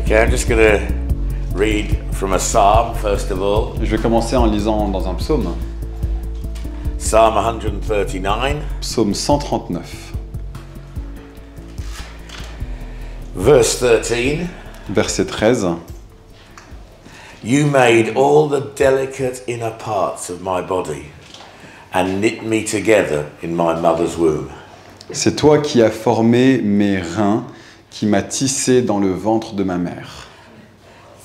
Okay, I'm just going to read from a psalm first of all. Je vais commencer en lisant dans un psaume, Psalm 139, psaume 139, verse 13. verset 13. You made all the delicate inner parts of my body and knit me together in my mother's womb. C'est toi qui as formé mes reins, qui m'as tissé dans le ventre de ma mère.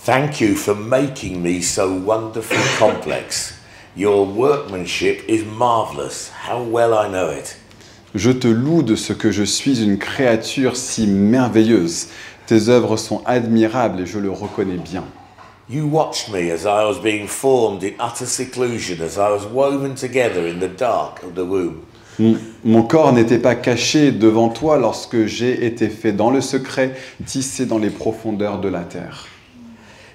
Thank you for making me so wonderfully complex. Your workmanship is marvelous. How well I know it. Je te loue de ce que je suis une créature si merveilleuse. Tes œuvres sont admirables et je le reconnais bien. You watched me as I was being formed in utter seclusion, as I was woven together in the dark of the womb. Mon corps n'était pas caché devant toi lorsque j'ai été fait dans le secret, tissé dans les profondeurs de la terre.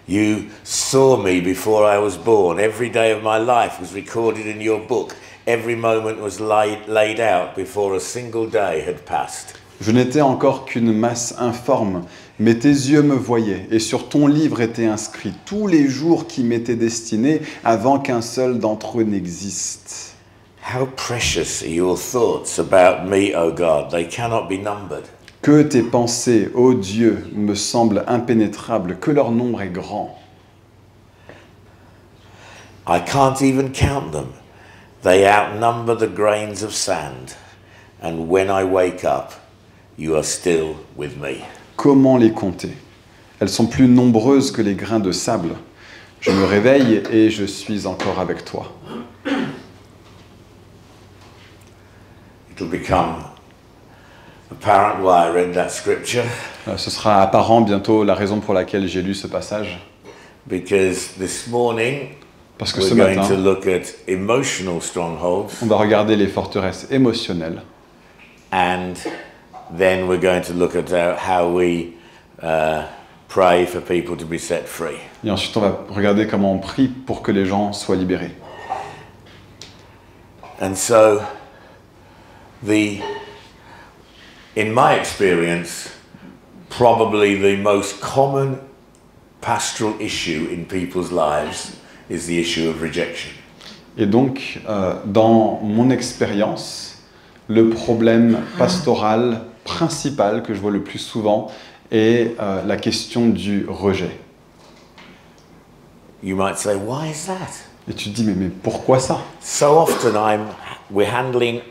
You saw me before I was born. Every day of my life was recorded in your book. Every moment was laid out before a single day had passed. Je n'étais encore qu'une masse informe, mais tes yeux me voyaient, et sur ton livre étaient inscrits tous les jours qui m'étaient destinés avant qu'un seul d'entre eux n'existe. How precious are your thoughts about me, O God. They cannot be numbered. Que tes pensées, ô Dieu, me semblent impénétrables, que leur nombre est grand. I can't even count them. They outnumber the grains of sand. And when I wake up, you are still with me. Comment les compter? Elles sont plus nombreuses que les grains de sable. Je me réveille et je suis encore avec toi. It'll become apparent why I read that scripture, Ce sera apparent bientôt la raison pour laquelle j'ai lu ce passage. because this morning Parce que we're ce going to matin, look at emotional strongholds, on va regarder les forteresses émotionnelles. and then we're going to look at how we pray for people to be set free. Et ensuite, on va regarder comment on prie pour que les gens soient libérés. And so, in my experience, probably the most common pastoral issue in people's lives is the issue of rejection. Et donc, dans mon expérience, le problème pastoral principal que je vois le plus souvent est la question du rejet. You might say, why is that? Et tu te dis, mais pourquoi ça? So often we're handling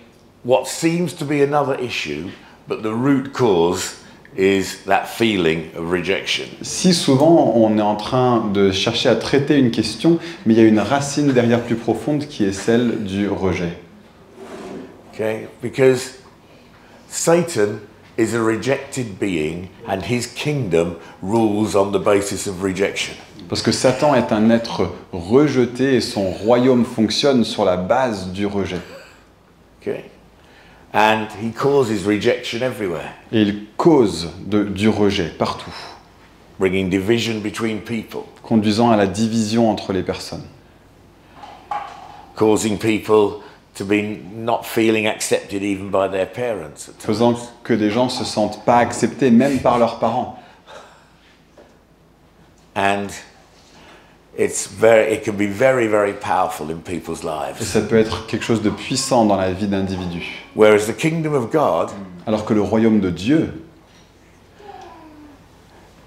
what seems to be another issue, but the root cause is that feeling of rejection. Si souvent, on est en train de chercher à traiter une question, mais il y a une racine derrière plus profonde qui est celle du rejet. Okay? Because Satan is a rejected being and his kingdom rules on the basis of rejection. Parce que Satan est un être rejeté et son royaume fonctionne sur la base du rejet. Okay? And he causes rejection everywhere, Et il cause du rejet partout, bringing division between people, conduisant à la division entre les personnes, causing people to be not feeling accepted even by their parents at faisant times. que des gens ne se sentent pas acceptés même par leurs parents. And it can be very, very powerful in people's Et lives. ça peut être quelque chose de puissant dans la vie d'individus. Whereas the kingdom of God, Alors que le royaume de Dieu,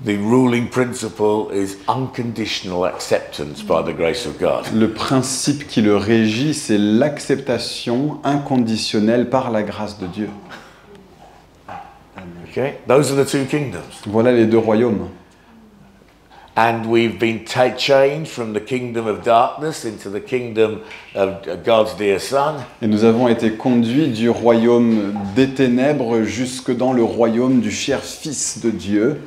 the ruling principle is unconditional acceptance by the grace of God. le principe qui le régit, c'est l'acceptation inconditionnelle par la grâce de Dieu. Okay? Those are the two kingdoms. Voilà les deux royaumes. And we've been changed from the kingdom of darkness into the kingdom of God's dear Son. Et nous avons été conduits du royaume des ténèbres jusque dans le royaume du cher Fils de Dieu.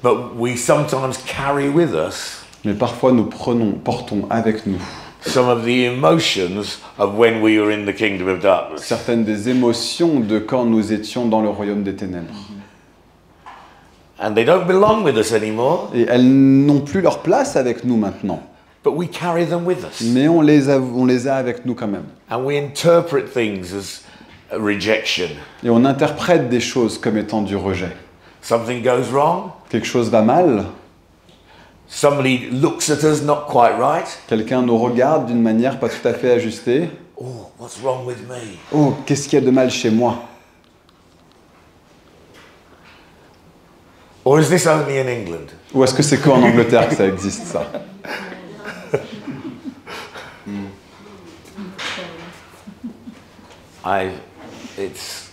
But we sometimes carry with us Mais parfois nous portons avec nous some of the emotions of when we were in the kingdom of darkness. certaines des émotions de quand nous étions dans le royaume des ténèbres. And they don't belong with us anymore, Et elles n'ont plus leur place avec nous maintenant. but we carry them with us. Mais on les a avec nous quand même. And we interpret things as a rejection. Et on interprète des choses comme étant du rejet. something goes wrong, quelque chose va mal, somebody looks at us not quite right. quelqu'un nous regarde d'une manière pas tout à fait ajustée. Oh, what's wrong with me? Oh, qu'est-ce qu'il y a de mal chez moi? Or is this only in England? Ou est-ce que c'est qu'en Angleterre que ça existe, ça? It's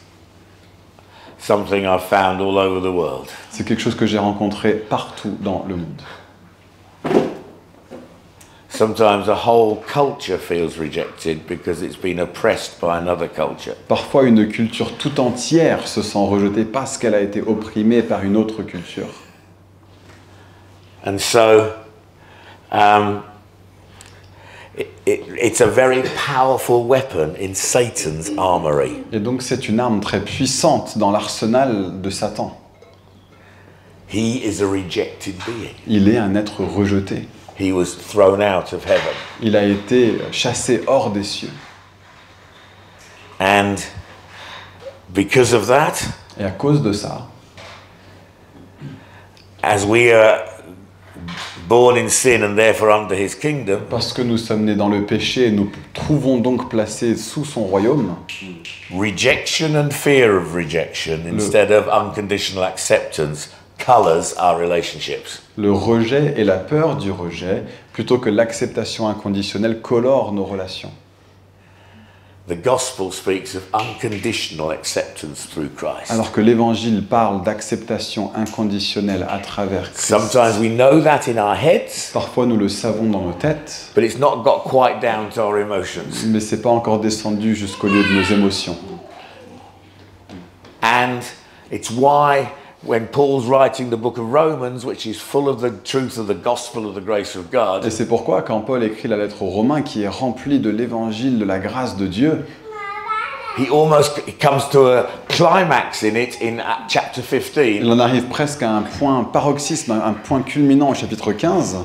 something I've found all over the world. C'est quelque chose que j'ai rencontré partout dans le monde. Sometimes a whole culture feels rejected because it's been oppressed by another culture. Parfois, une culture tout entière se sent rejetée parce qu'elle a été opprimée par une autre culture. And so, it's a very powerful weapon in Satan's armory. Et donc, c'est une arme très puissante dans l'arsenal de Satan. He is a rejected being. Il est un être rejeté. He was thrown out of heaven. Il a été chassé hors des cieux. And because of that, Et à cause de ça, as we are born in sin and therefore under his kingdom, parce que nous sommes nés dans le péché et nous trouvons donc placés sous son royaume, rejection and fear of rejection instead of unconditional acceptance colors our relationships. le rejet et la peur du rejet, plutôt que l'acceptation inconditionnelle, colorent nos relations. The gospel speaks of unconditional acceptance through Christ. Alors que l'Évangile parle d'acceptation inconditionnelle à travers Christ. Sometimes we know that in our heads, Parfois nous le savons dans nos têtes, but it's not got quite down to our emotions. mais c'est pas encore descendu jusqu'au lieu de nos émotions. And it's why when Paul's writing the book of Romans, which is full of the truth of the gospel of the grace of God, Et c'est pourquoi quand Paul écrit la lettre aux Romains, qui est remplie de l'Évangile, de la grâce de Dieu, he comes to a climax in it in chapter 15 il en arrive presque à un point paroxysme, un point culminant au chapitre 15,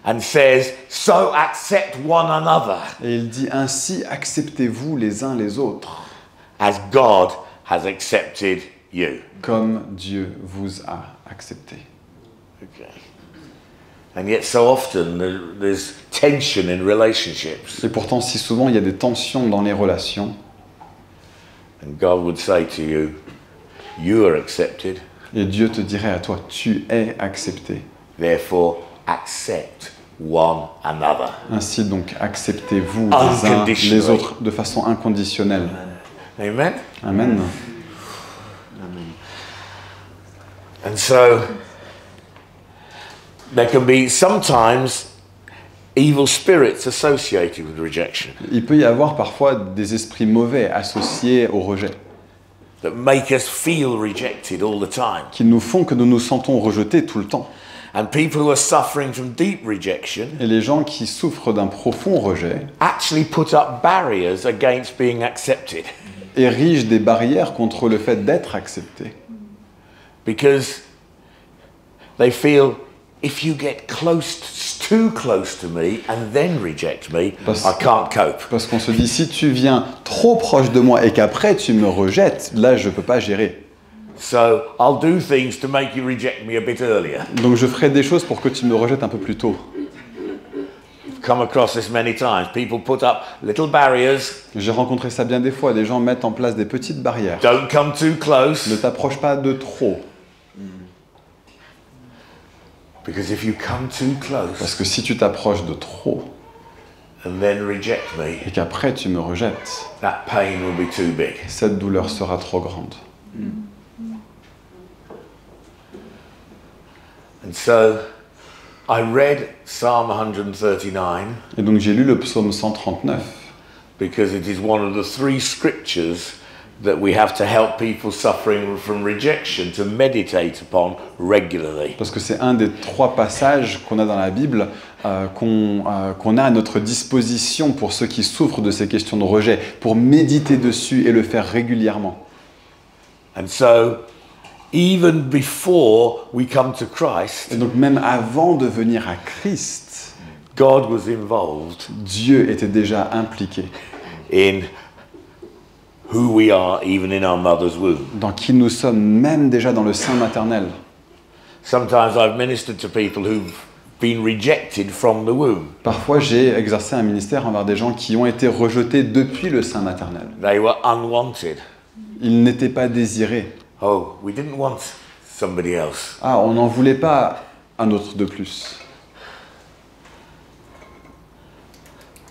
and says, so accept one another et il dit « Ainsi acceptez-vous les uns les autres, as God has accepted you. comme Dieu vous a accepté. » Okay. And yet so often there's tension in relationships. Et pourtant, si souvent, il y a des tensions dans les relations, And God would say to you, you are accepted, et Dieu te dirait à toi « Tu es accepté. therefore accept one another. » Ainsi donc, acceptez-vous les uns les autres de façon inconditionnelle. Amen? Amen. And so there can be sometimes evil spirits associated with rejection Il peut y avoir parfois des esprits mauvais associés au rejet, that make us feel rejected all the time. qui nous font que nous nous sentons rejetés tout le temps. And people who are suffering from deep rejection Et les gens qui souffrent d'un profond rejet actually put up barriers against being accepted érigent des barrières contre le fait d'être acceptés. because they feel if you get too close to me and then reject me, I can't cope. Parce qu'on se dit, si tu viens trop proche de moi et qu'après tu me rejettes, là je ne peux pas gérer. So I'll do things to make you reject me a bit earlier. Donc je ferai des choses pour que tu me rejettes un peu plus tôt. Come across this many times. People put up little barriers. J'ai rencontré ça bien des fois, des gens mettent en place des petites barrières. Don't come too Ne close. t'approche pas de trop, Because if you come too parce close que si tu t'approches de trop and then reject me, et qu'après tu me rejettes, that pain will be too big. cette douleur sera trop grande. And so I read Psalm 139 Et donc j'ai lu le psaume 139, because it is one of the three scriptures that we have to help people suffering from rejection to meditate upon regularly. parce que c'est un des 3 passages qu'on a dans la Bible, qu'on a à notre disposition pour ceux qui souffrent de ces questions de rejet, pour méditer dessus et le faire régulièrement. And so even before we come to Christ, Et donc même avant de venir à Christ, God was involved Dieu était déjà impliqué in who we are even in our mother's womb. dans qui nous sommes même déjà dans le sein maternel. Sometimes I've ministered to people who've been rejected from the womb. Parfois, j'ai exercé un ministère envers des gens qui ont été rejetés depuis le sein maternel. They were unwanted. Ils n'étaient pas désirés. Oh, we didn't want somebody else. Ah, on n'en voulait pas un autre de plus.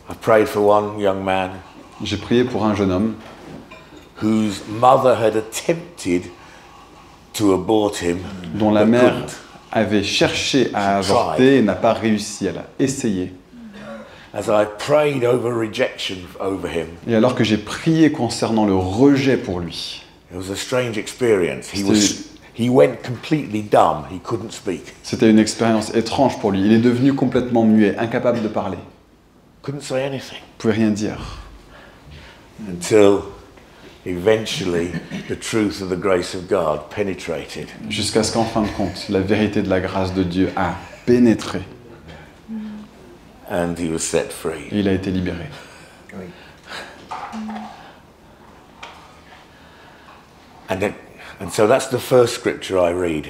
I prayed for one young man J'ai prié pour un jeune homme whose mother had attempted to abort him, dont la but mère couldn't. avait cherché à avorter et n'a pas réussi. Elle a essayé. As I prayed over rejection over him, Et alors que j'ai prié concernant le rejet pour lui, it was a strange experience. He went completely dumb. He couldn't speak. c'était une expérience étrange pour lui. Il est devenu complètement muet, incapable de parler. Couldn't say anything. Il ne pouvait rien dire. Until eventually the truth of the grace of God penetrated. Jusqu'à ce qu'en fin de compte, la vérité de la grâce de Dieu a pénétré And he was set free. et il a été libéré. And so that's the first scripture I read.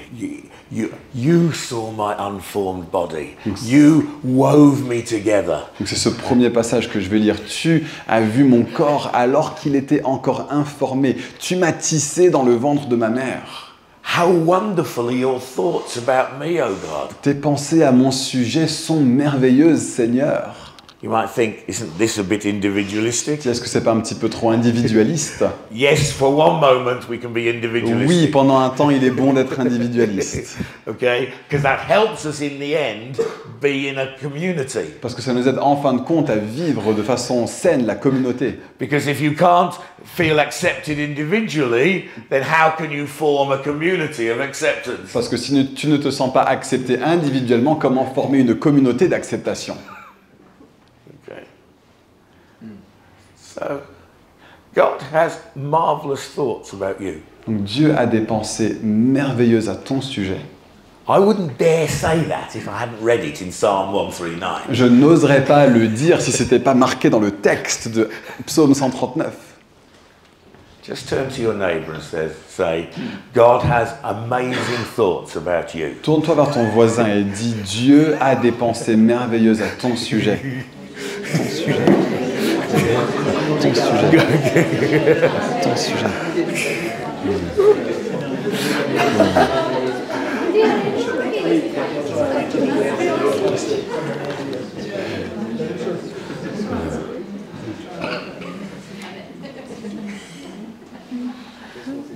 You saw my unformed body. You wove me together. Donc c'est ce premier passage que je vais lire. Tu as vu mon corps alors qu'il était encore informé. Tu m'as tissé dans le ventre de ma mère. How wonderful are your thoughts about me, O God. Tes pensées à mon sujet sont merveilleuses, Seigneur. You might think, isn't this a bit individualistic? Est-ce que c'est pas un petit peu trop individualiste? Yes, for one moment we can be individualistic. Oui, pendant un temps, il est bon d'être individualiste. Okay? Because that helps us in the end be in a community. Parce que ça nous aide en fin de compte à vivre de façon saine la communauté. Because if you can't feel accepted individually, then how can you form a community of acceptance? Parce que si tu ne te sens pas accepté individuellement, comment former une communauté d'acceptation? Okay. So, God has marvelous thoughts about you. Donc Dieu a des pensées merveilleuses à ton sujet. I wouldn't dare say that if I hadn't read it in Psalm 139. Je n'oserais pas le dire si ce n'était pas marqué dans le texte de Psaume 139. Just turn to your neighbour and say, God has amazing thoughts about you. Tourne-toi vers ton voisin et dis, Dieu a des pensées merveilleuses à ton sujet. Ton sujet. Ton sujet. Ton sujet.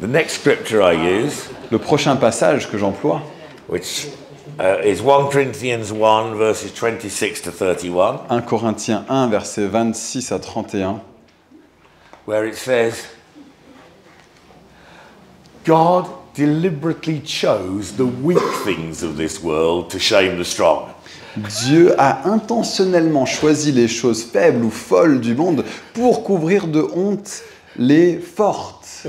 The next scripture I use, Le prochain passage que j'emploie, which is 1 Corinthians 1, verses 26 to 31, 1 Corinthiens 1, versets 26 à 31, where it says, God deliberately chose the weak things of this world to shame the strong. Dieu a intentionnellement choisi les choses faibles ou folles du monde pour couvrir de honte les fortes.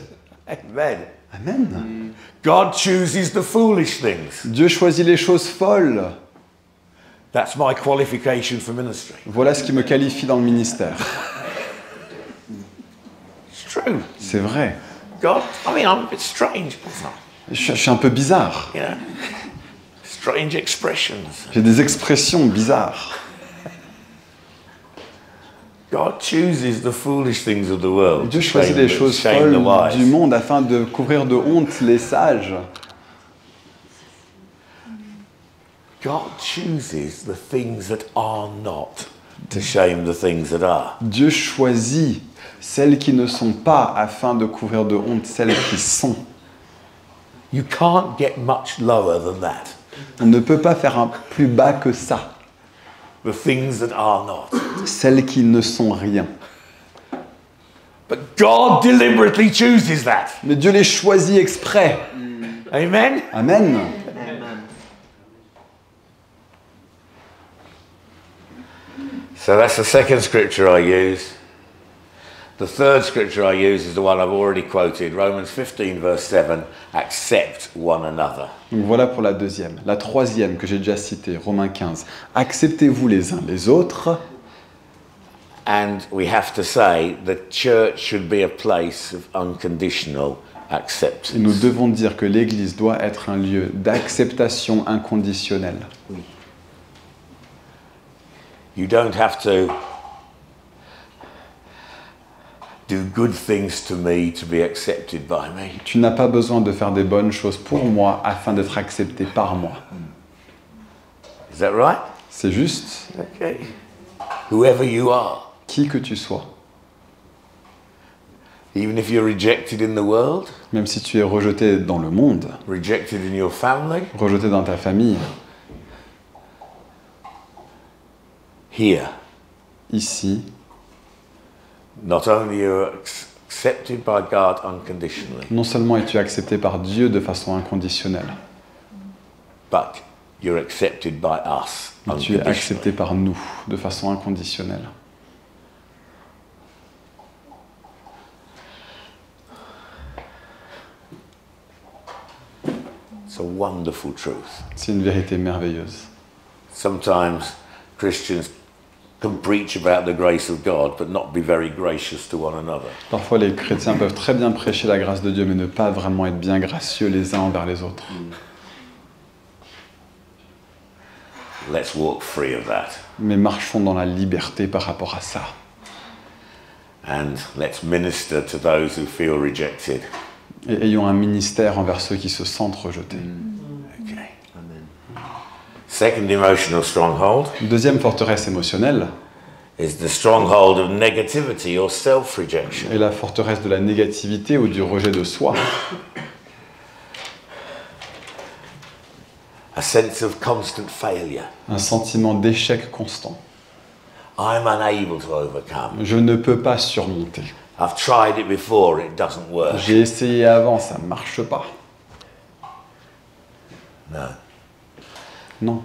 Amen. Amen. God chooses the foolish things. Dieu choisit les choses folles. That's my qualification for ministry. Voilà ce qui me qualifie dans le ministère. It's true. C'est vrai. God, I mean, I'm a bit strange, wasn't I? Je suis un peu bizarre. You know, strange expressions. J'ai des expressions bizarres. God chooses the foolish things of the world. Dieu to choisit shame les the- choses shame folles the wise. du monde afin de couvrir de honte les sages. God chooses the things that are not to shame the things that are. Dieu choisit celles qui ne sont pas afin de couvrir de honte celles qui sont. You can't get much lower than that. On ne peut pas faire un plus bas que ça. The things that are not. Celles qui ne sont rien. But God deliberately chooses that. Mais Dieu les choisit exprès. Amen? Amen. So that's the second scripture I use. The third scripture I use is the one I've already quoted, Romans 15, verse 7, accept one another. Donc voilà pour la deuxième. La troisième que j'ai déjà citée, Romains 15. Acceptez-vous les uns les autres. And we have to say the church should be a place of unconditional acceptance. Et nous devons dire que l'Église doit être un lieu d'acceptation inconditionnelle. You don't have to do good things to me to be accepted by me. Tu n'as pas besoin de faire des bonnes choses pour moi afin d'être accepté par moi. Is that right? C'est juste, Okay. Whoever you are, qui que tu sois, even if you're rejected in the world, même si tu es rejeté dans le monde, rejected in your family, rejeté dans ta famille, here, ici, not only you're accepted by God unconditionally, non seulement es-tu accepté par Dieu de façon inconditionnelle, but you're accepted by us mais tu es accepté unconditionally. par nous de façon inconditionnelle. It's a wonderful truth. C'est une vérité merveilleuse. Sometimes Christians can preach about the grace of God, but not be very gracious to one another. Parfois, les chrétiens peuvent très bien prêcher la grâce de Dieu, mais ne pas vraiment être bien gracieux les uns envers les autres. Let's walk free of that. Mais marchons dans la liberté par rapport à ça. And let's minister to those who feel rejected. Et ayons un ministère envers ceux qui se sentent rejetés. Okay. Second emotional stronghold Deuxième forteresse émotionnelle is the stronghold of negativity or self-rejection. est la forteresse de la négativité ou du rejet de soi. A sense of constant failure. Un sentiment d'échec constant. I'm unable to overcome. Je ne peux pas surmonter. I've tried it before, it doesn't work. J'ai essayé avant, ça ne marche pas. No. Non,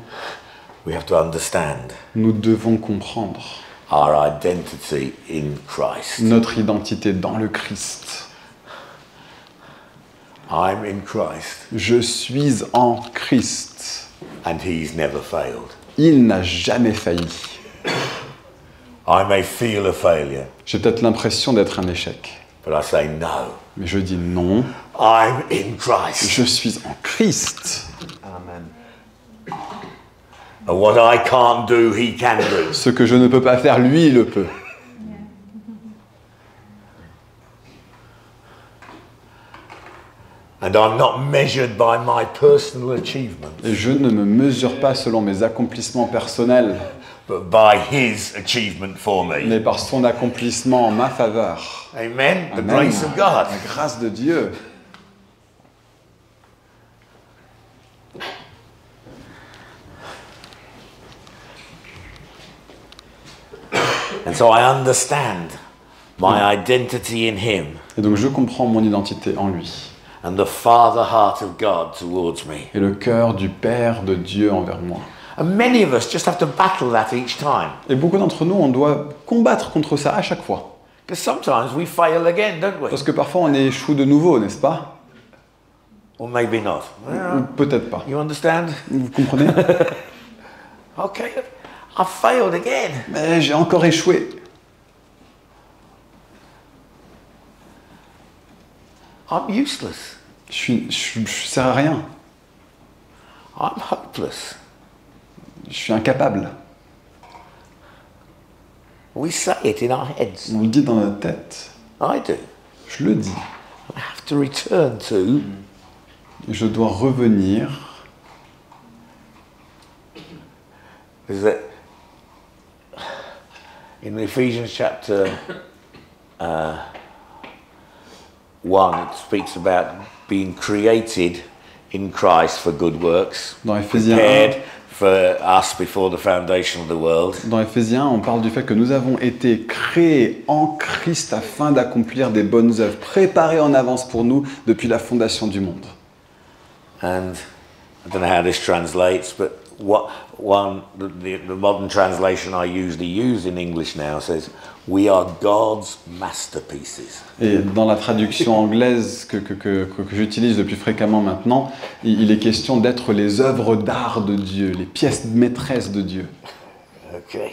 We have to understand nous devons comprendre our identity in Christ. notre identité dans le Christ. I'm in Christ, Je suis en Christ. and He's never failed. Il n'a jamais failli. I may feel a failure, J'ai peut-être l'impression d'être un échec, but I say no. mais je dis non, I'm in Christ, je suis en Christ. and what I can't do, He can do. Ce que je ne peux pas faire, lui, il le peut. And I'm not measured by my personal achievements, Et je ne me mesure pas selon mes accomplissements personnels, but by His achievement for me. mais par son accomplissement en ma faveur. Amen. The Amen. grace of God. La grâce de Dieu. And so I understand my identity in Him Et donc je comprends mon identité en lui. and the Father heart of God towards me. Et le cœur du Père de Dieu envers moi. And many of us just have to battle that each time. Et beaucoup d'entre nous, on doit combattre contre ça à chaque fois. Because sometimes we fail again, don't we? Parce que parfois on échoue de nouveau, n'est-ce pas? Or maybe not. Ou peut-être pas. You understand? Vous comprenez? Okay, I failed again. Mais j'ai encore échoué. I'm useless. Je sers à rien. I'm hopeless. Je suis incapable. We say it in our heads. On le dit dans notre tête. I do. Je le dis. I have to return to Je dois revenir. is that in Ephesians chapter 1, it speaks about being created in Christ for good works, Dans Éphésiens 1, prepared for us before the foundation of the world. Dans Éphésiens 1, on parle du fait que nous avons été créés en Christ afin d'accomplir des bonnes œuvres, préparées en avance pour nous depuis la fondation du monde. And I don't know how this translates, but the modern translation I usually use in English now says, "We are God's masterpieces." Et dans la traduction anglaise que j'utilise depuis fréquemment maintenant, il est question d'être les œuvres d'art de Dieu, les pièces maîtresses de Dieu. Okay.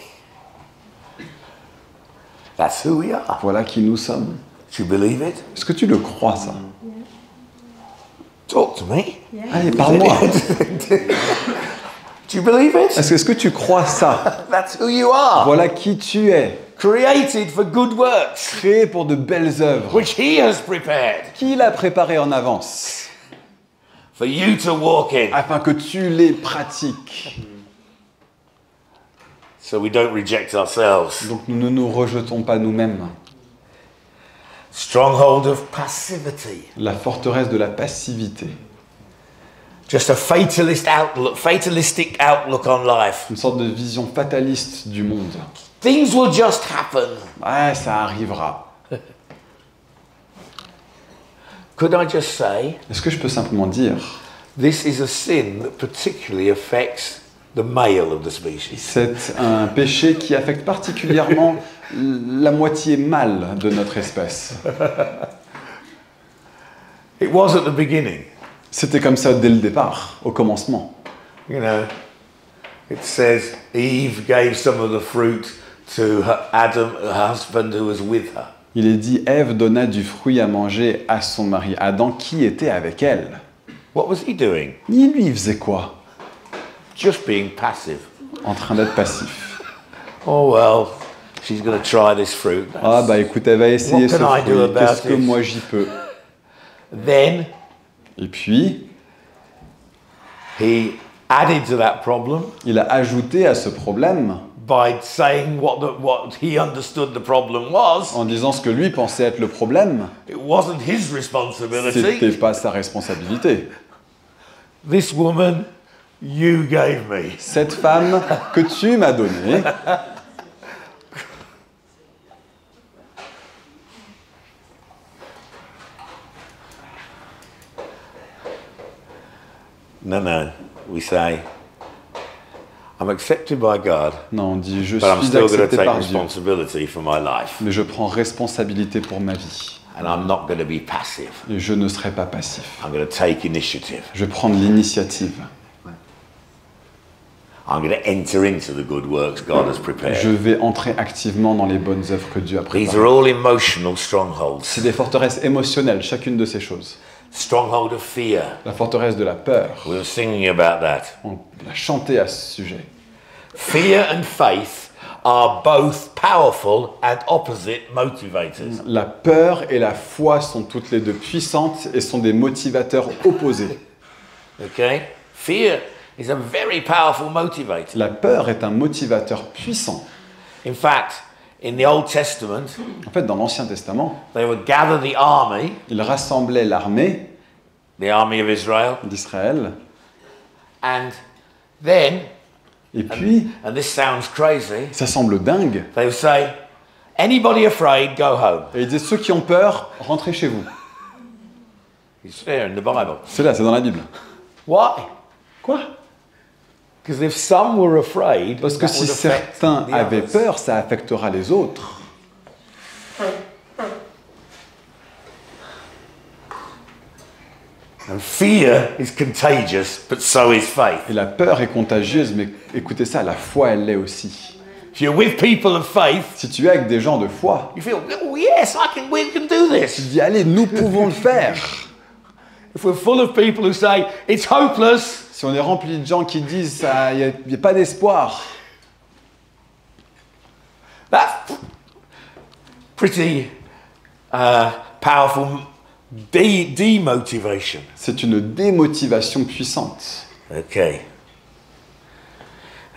That's who we are. Voilà qui nous sommes. Do you believe it? Est-ce que tu le crois, ça? Talk to me. Allez, parle-moi. Do you believe it? Est-ce que tu crois ça? That's who you are. Voilà qui tu es. Created for good works, Créé pour de belles œuvres. which He has prepared Qui l'a préparé en avance? for you to walk in. Afin que tu les pratiques. So we don't reject ourselves. Donc nous ne nous rejetons pas nous-mêmes. Stronghold of passivity. La forteresse de la passivité. Just a fatalistic outlook on life. Une sorte de vision fataliste du monde. Things will just happen. Ouais, ça arrivera. Could I just say, Est-ce que je peux simplement dire, this is a sin that particularly affects the male of the species. c'est un péché qui affecte particulièrement la moitié mâle de notre espèce. It was at the beginning. C'était comme ça dès le départ, au commencement. You know, it says Eve gave some of the fruit to Adam, her husband who was with her. Il est dit, Ève donna du fruit à manger à son mari Adam, qui était avec elle. What was he doing? Il lui faisait quoi? Just being passive. En train d'être passif. Oh well, she's going to try this fruit. Ah bah écoute, elle va essayer What ce can I do fruit. about Qu'est-ce que it? moi j'y peux? Then Et puis, he added to that problem il a ajouté à ce problème by saying what he understood the problem was. en disant ce que lui pensait être le problème. It wasn't his responsibility. C'était pas sa responsabilité. This woman you gave me. Cette femme que tu m'as donnée, No, we say, I'm accepted by God, non, on dit je but I'm suis still going to accepté take par Dieu, responsibility for my life. mais je prends responsabilité pour ma vie. And I'm not going to be passive. Et je ne serai pas passif. I'm going to take initiative. Je vais prendre l'initiative. I'm going to enter into the good works God has Je prepared. vais entrer activement dans les bonnes œuvres que Dieu a These préparées. are all emotional strongholds. C'est des forteresses émotionnelles, chacune de ces choses. Stronghold of fear. La forteresse de la peur. We were singing about that. On a chanté à ce sujet. Fear and faith are both powerful and opposite motivators. La peur et la foi sont toutes les deux puissantes et sont des motivateurs opposés. Okay? Fear is a very powerful motivator. La peur est un motivateur puissant. In fact, in the Old Testament, En fait, dans l'Ancien Testament, they would gather the army il rassemblait l'armée of Israel, d'Israël and then, et puis, and this sounds crazy, ça semble dingue, they would say, anybody afraid, go home. et ils disaient ceux qui ont peur, rentrez chez vous. It's there in the Bible. C'est là, c'est dans la Bible. Why? Quoi? Because if some were afraid, Parce que that si would affect certains the avaient others. peur, ça affectera les autres. And fear is contagious, but so is faith. Et la peur est contagieuse, mais écoutez ça, la foi, elle l'est aussi. If you're with people of faith, Si tu es avec des gens de foi, you feel, oh yes, we can do tu this. dis, allez, nous pouvons le faire. If we're full of people who say, it's hopeless, Si on est rempli de gens qui disent, il n'y a pas d'espoir, that's pretty powerful demotivation. c'est une démotivation puissante. Okay.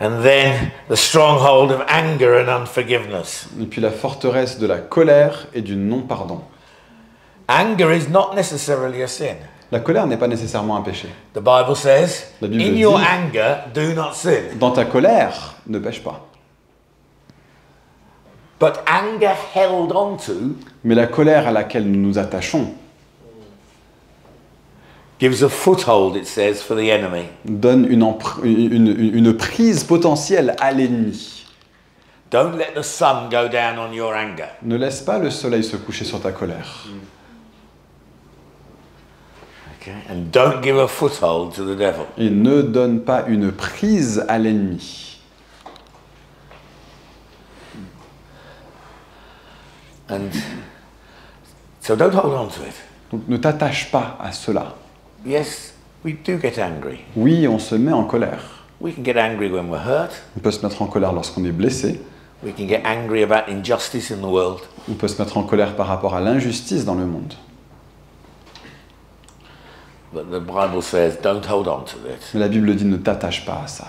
And then the stronghold of anger and unforgiveness. Et puis la forteresse de la colère et du non-pardon. Anger is not necessarily a sin. La colère n'est pas nécessairement un péché. The Bible says, La Bible in dit- your anger, do not sin. Dans ta colère, ne pêche pas. But anger held onto Mais la colère à laquelle nous nous attachons gives a foothold, it says, for the enemy. donne une prise potentielle à l'ennemi. Don't let the sun go down on your anger. Ne laisse pas le soleil se coucher sur ta colère. Okay? And don't give a foothold to the devil. Et ne donne pas une prise à l'ennemi. And so don't hold on to it. Donc ne t'attache pas à cela. Yes, we do get angry. Oui, on se met en colère. We can get angry when we're hurt. On peut se mettre en colère lorsqu'on est blessé. We can get angry about injustice in the world. On peut se mettre en colère par rapport à l'injustice dans le monde. But the Bible says don't hold on to it. Mais la Bible dit ne t'attache pas à ça.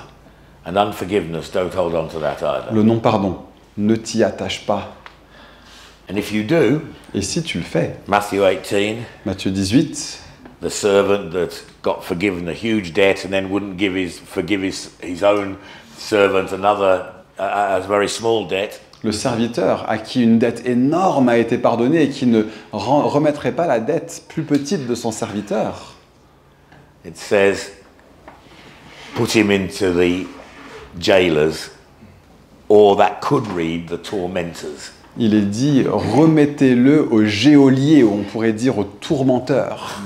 And unforgiveness, don't hold on to that either. Le non-pardon, ne t'y attache pas. And if you do, Et si tu le fais, Matthew 18, Matthieu 18, the servant that got forgiven a huge debt and then wouldn't forgive his own servant another a very small debt. le serviteur à qui une dette énorme a été pardonnée et qui ne remettrait pas la dette plus petite de son serviteur. It says, put him into the jailers, or that could read the tormentors. Il est dit, remettez-le au geôlier, ou on pourrait dire au tourmenteur.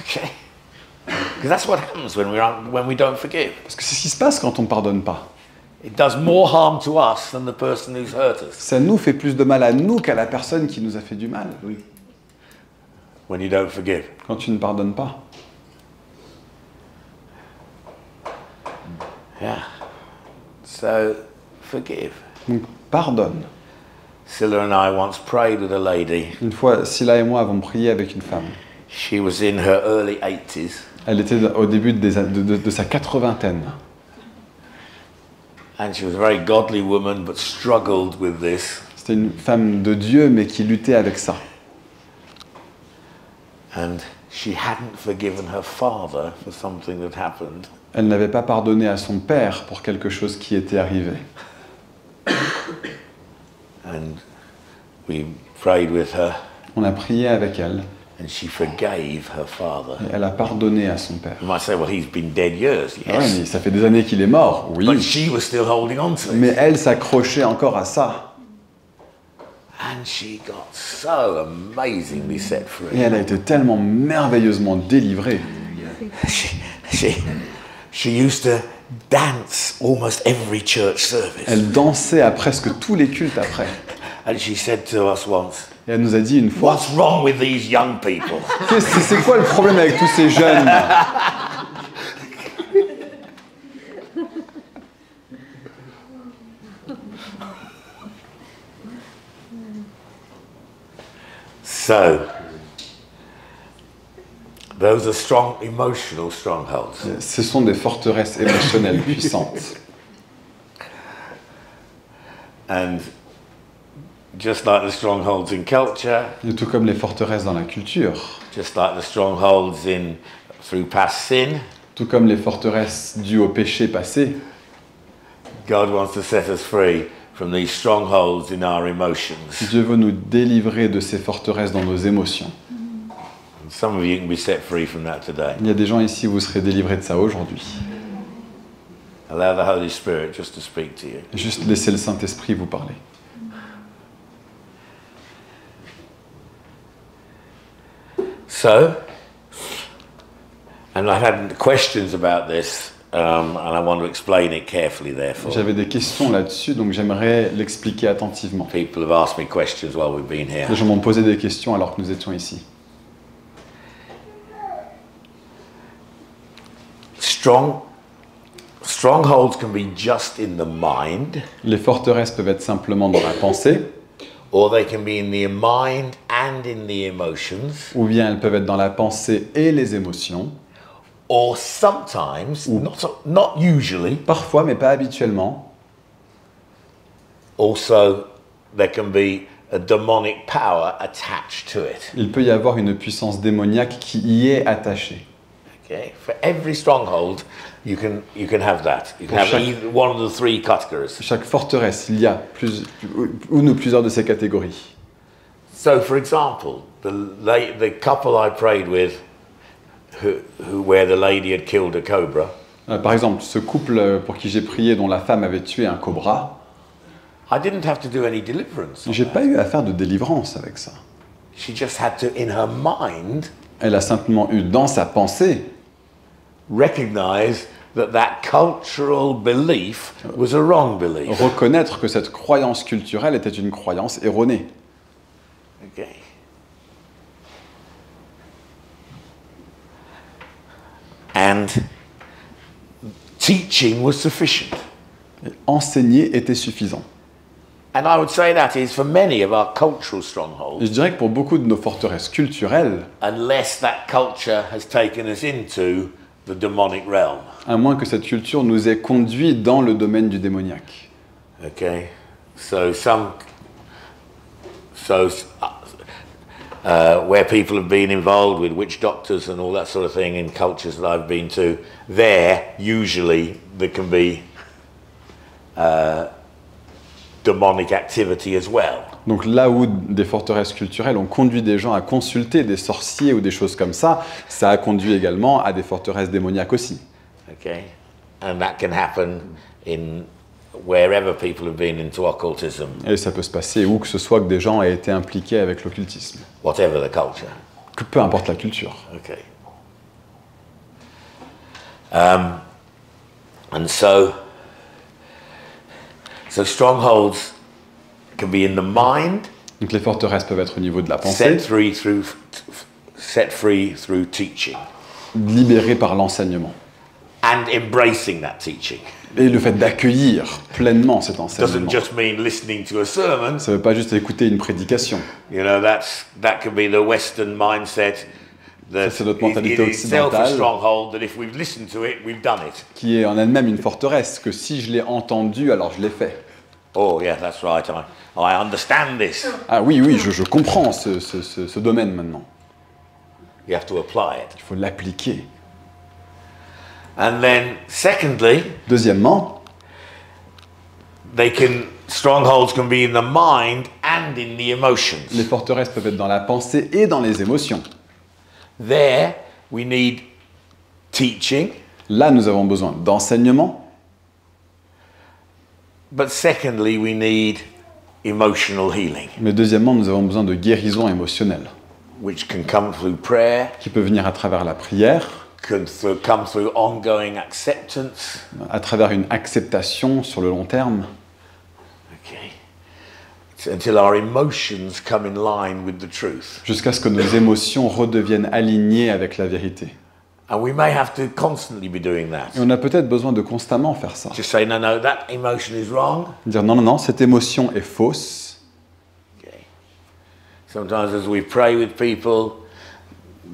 Okay? Because that's what happens when we don't forgive. Parce que c'est ce qui se passe quand on ne pardonne pas. It does more harm to us than the person who's hurt us. Ça nous fait plus de mal à nous qu'à la personne qui nous a fait du mal. When you don't forgive. Quand tu ne pardonnes pas. Yeah. So, forgive. Donc, pardonne. Scylla and I once prayed with a lady. Une fois, Scylla et moi avons prié avec une femme. She was in her early 80s. Elle était au début de sa 80aine. And she was a very godly woman, but struggled with this. C'était une femme de Dieu, mais qui luttait avec ça. And she hadn't forgiven her father for something that happened. Elle n'avait pas pardonné à son père pour quelque chose qui était arrivé. And we prayed with her. On a prié avec elle. And she forgave her father. Et elle a pardonné à son père. You might say, well, he's been dead years. Yes. Ah ouais, mais ça fait des années qu'il est mort, oui. But she was still holding on to it. Mais elle s'accrochait encore à ça. And she got so amazingly set free. Et elle a été tellement merveilleusement délivrée. She used to dance almost every church service. Elle dansait à presque tous les cultes après. And she said to us once, Et elle nous a dit une fois, what's wrong with these young people? c'est quoi le problème avec tous ces jeunes? So, those are strong emotional strongholds. Ce sont des forteresses émotionnelles puissantes. And just like the strongholds in culture, Et tout comme les forteresses dans la culture, just like the strongholds through past sin, tout comme les forteresses dues au péché passé, God wants to set us free from these strongholds in our emotions. Dieu veut nous délivrer de ces forteresses dans nos émotions. And some of you can be set free from that today. Il y a des gens ici, vous serez délivrés de ça aujourd'hui. Allow the Holy Spirit just to speak to you. Juste laissez le Saint-Esprit vous parler. So, and I had questions about this, and I want to explain it carefully, therefore. J'avais des questions là-dessus, donc j'aimerais l'expliquer attentivement. People have asked me questions while we've been here. Les gens m'ont posé des questions alors que nous étions ici. Strongholds can be just in the mind, Les forteresses peuvent être simplement dans la pensée, or they can be in the mind and in the emotions, ou bien elles peuvent être dans la pensée et les émotions, or sometimes, not usually, parfois mais pas habituellement. also there can be a demonic power attached to it. Il peut y avoir une puissance démoniaque qui y est attachée. Okay, for every stronghold, you can have that. You can have either one of the three categories. Chaque forteresse, il y a une ou plusieurs de ces catégories. So, for example, the couple I prayed with, where the lady had killed a cobra. Par exemple, ce couple pour qui j'ai prié, dont la femme avait tué un cobra, I didn't have to do any deliverance. j'ai pas eu à faire de délivrance avec ça. She just had to, in her mind, Elle a simplement eu dans sa pensée recognize that cultural belief was a wrong belief. reconnaître que cette croyance culturelle était une croyance erronée. Okay. And teaching was sufficient. Et enseigner était suffisant. And I would say that is for many of our cultural Et strongholds, je dirais que pour beaucoup de nos forteresses culturelles, unless that culture has taken us into the demonic realm. à moins que cette culture nous ait conduits dans le domaine du démoniaque. Okay, so where people have been involved with witch doctors and all that sort of thing in cultures that I've been to, there usually there can be demonic activity as well. Donc là où des forteresses culturelles ont conduit des gens à consulter des sorciers ou des choses comme ça a conduit également à des forteresses démoniaques aussi. Okay, and that can happen in wherever people have been into occultism, Et ça peut se passer où que ce soit que des gens aient été impliqués avec l'occultisme. whatever the culture. Que peu importe la culture. Okay. And so strongholds can be in the mind, Donc les forteresses peuvent être au niveau de la pensée, set free through teaching libérées par l'enseignement. and embracing that teaching. Et le fait d'accueillir pleinement cet Doesn't enseignement. just mean listening to a sermon. Ça ne veut pas juste écouter une prédication. You know, that could be the Western mindset. That Ça, c'est notre mentalité it is itself a occidentale. stronghold that if we've listened to it, we've done it. Qui est en elle-même une forteresse, que si je l'ai entendu, alors je l'ai fait. Oh yeah, that's right. I understand this. Ah oui, oui, je comprends ce domaine maintenant. You have to apply it. Il faut l'appliquer. And then, secondly, Deuxièmement, strongholds can be in the mind and in the emotions. les forteresses peuvent être dans la pensée et dans les émotions. There, we need teaching, Là, nous avons besoin d'enseignement, but secondly, we need emotional healing, mais deuxièmement, nous avons besoin de guérison émotionnelle, which can come through prayer, qui peut venir à travers la prière, come through ongoing acceptance. à travers une acceptation sur le long terme, Okay. Until our emotions come in line with the truth. jusqu'à ce que nos émotions redeviennent alignées avec la vérité. And we may have to constantly be doing that. Et on a peut-être besoin de constamment faire ça. Just say, no, that emotion is wrong. Dire non, non, non, cette émotion est fausse. Okay. Sometimes as we pray with people,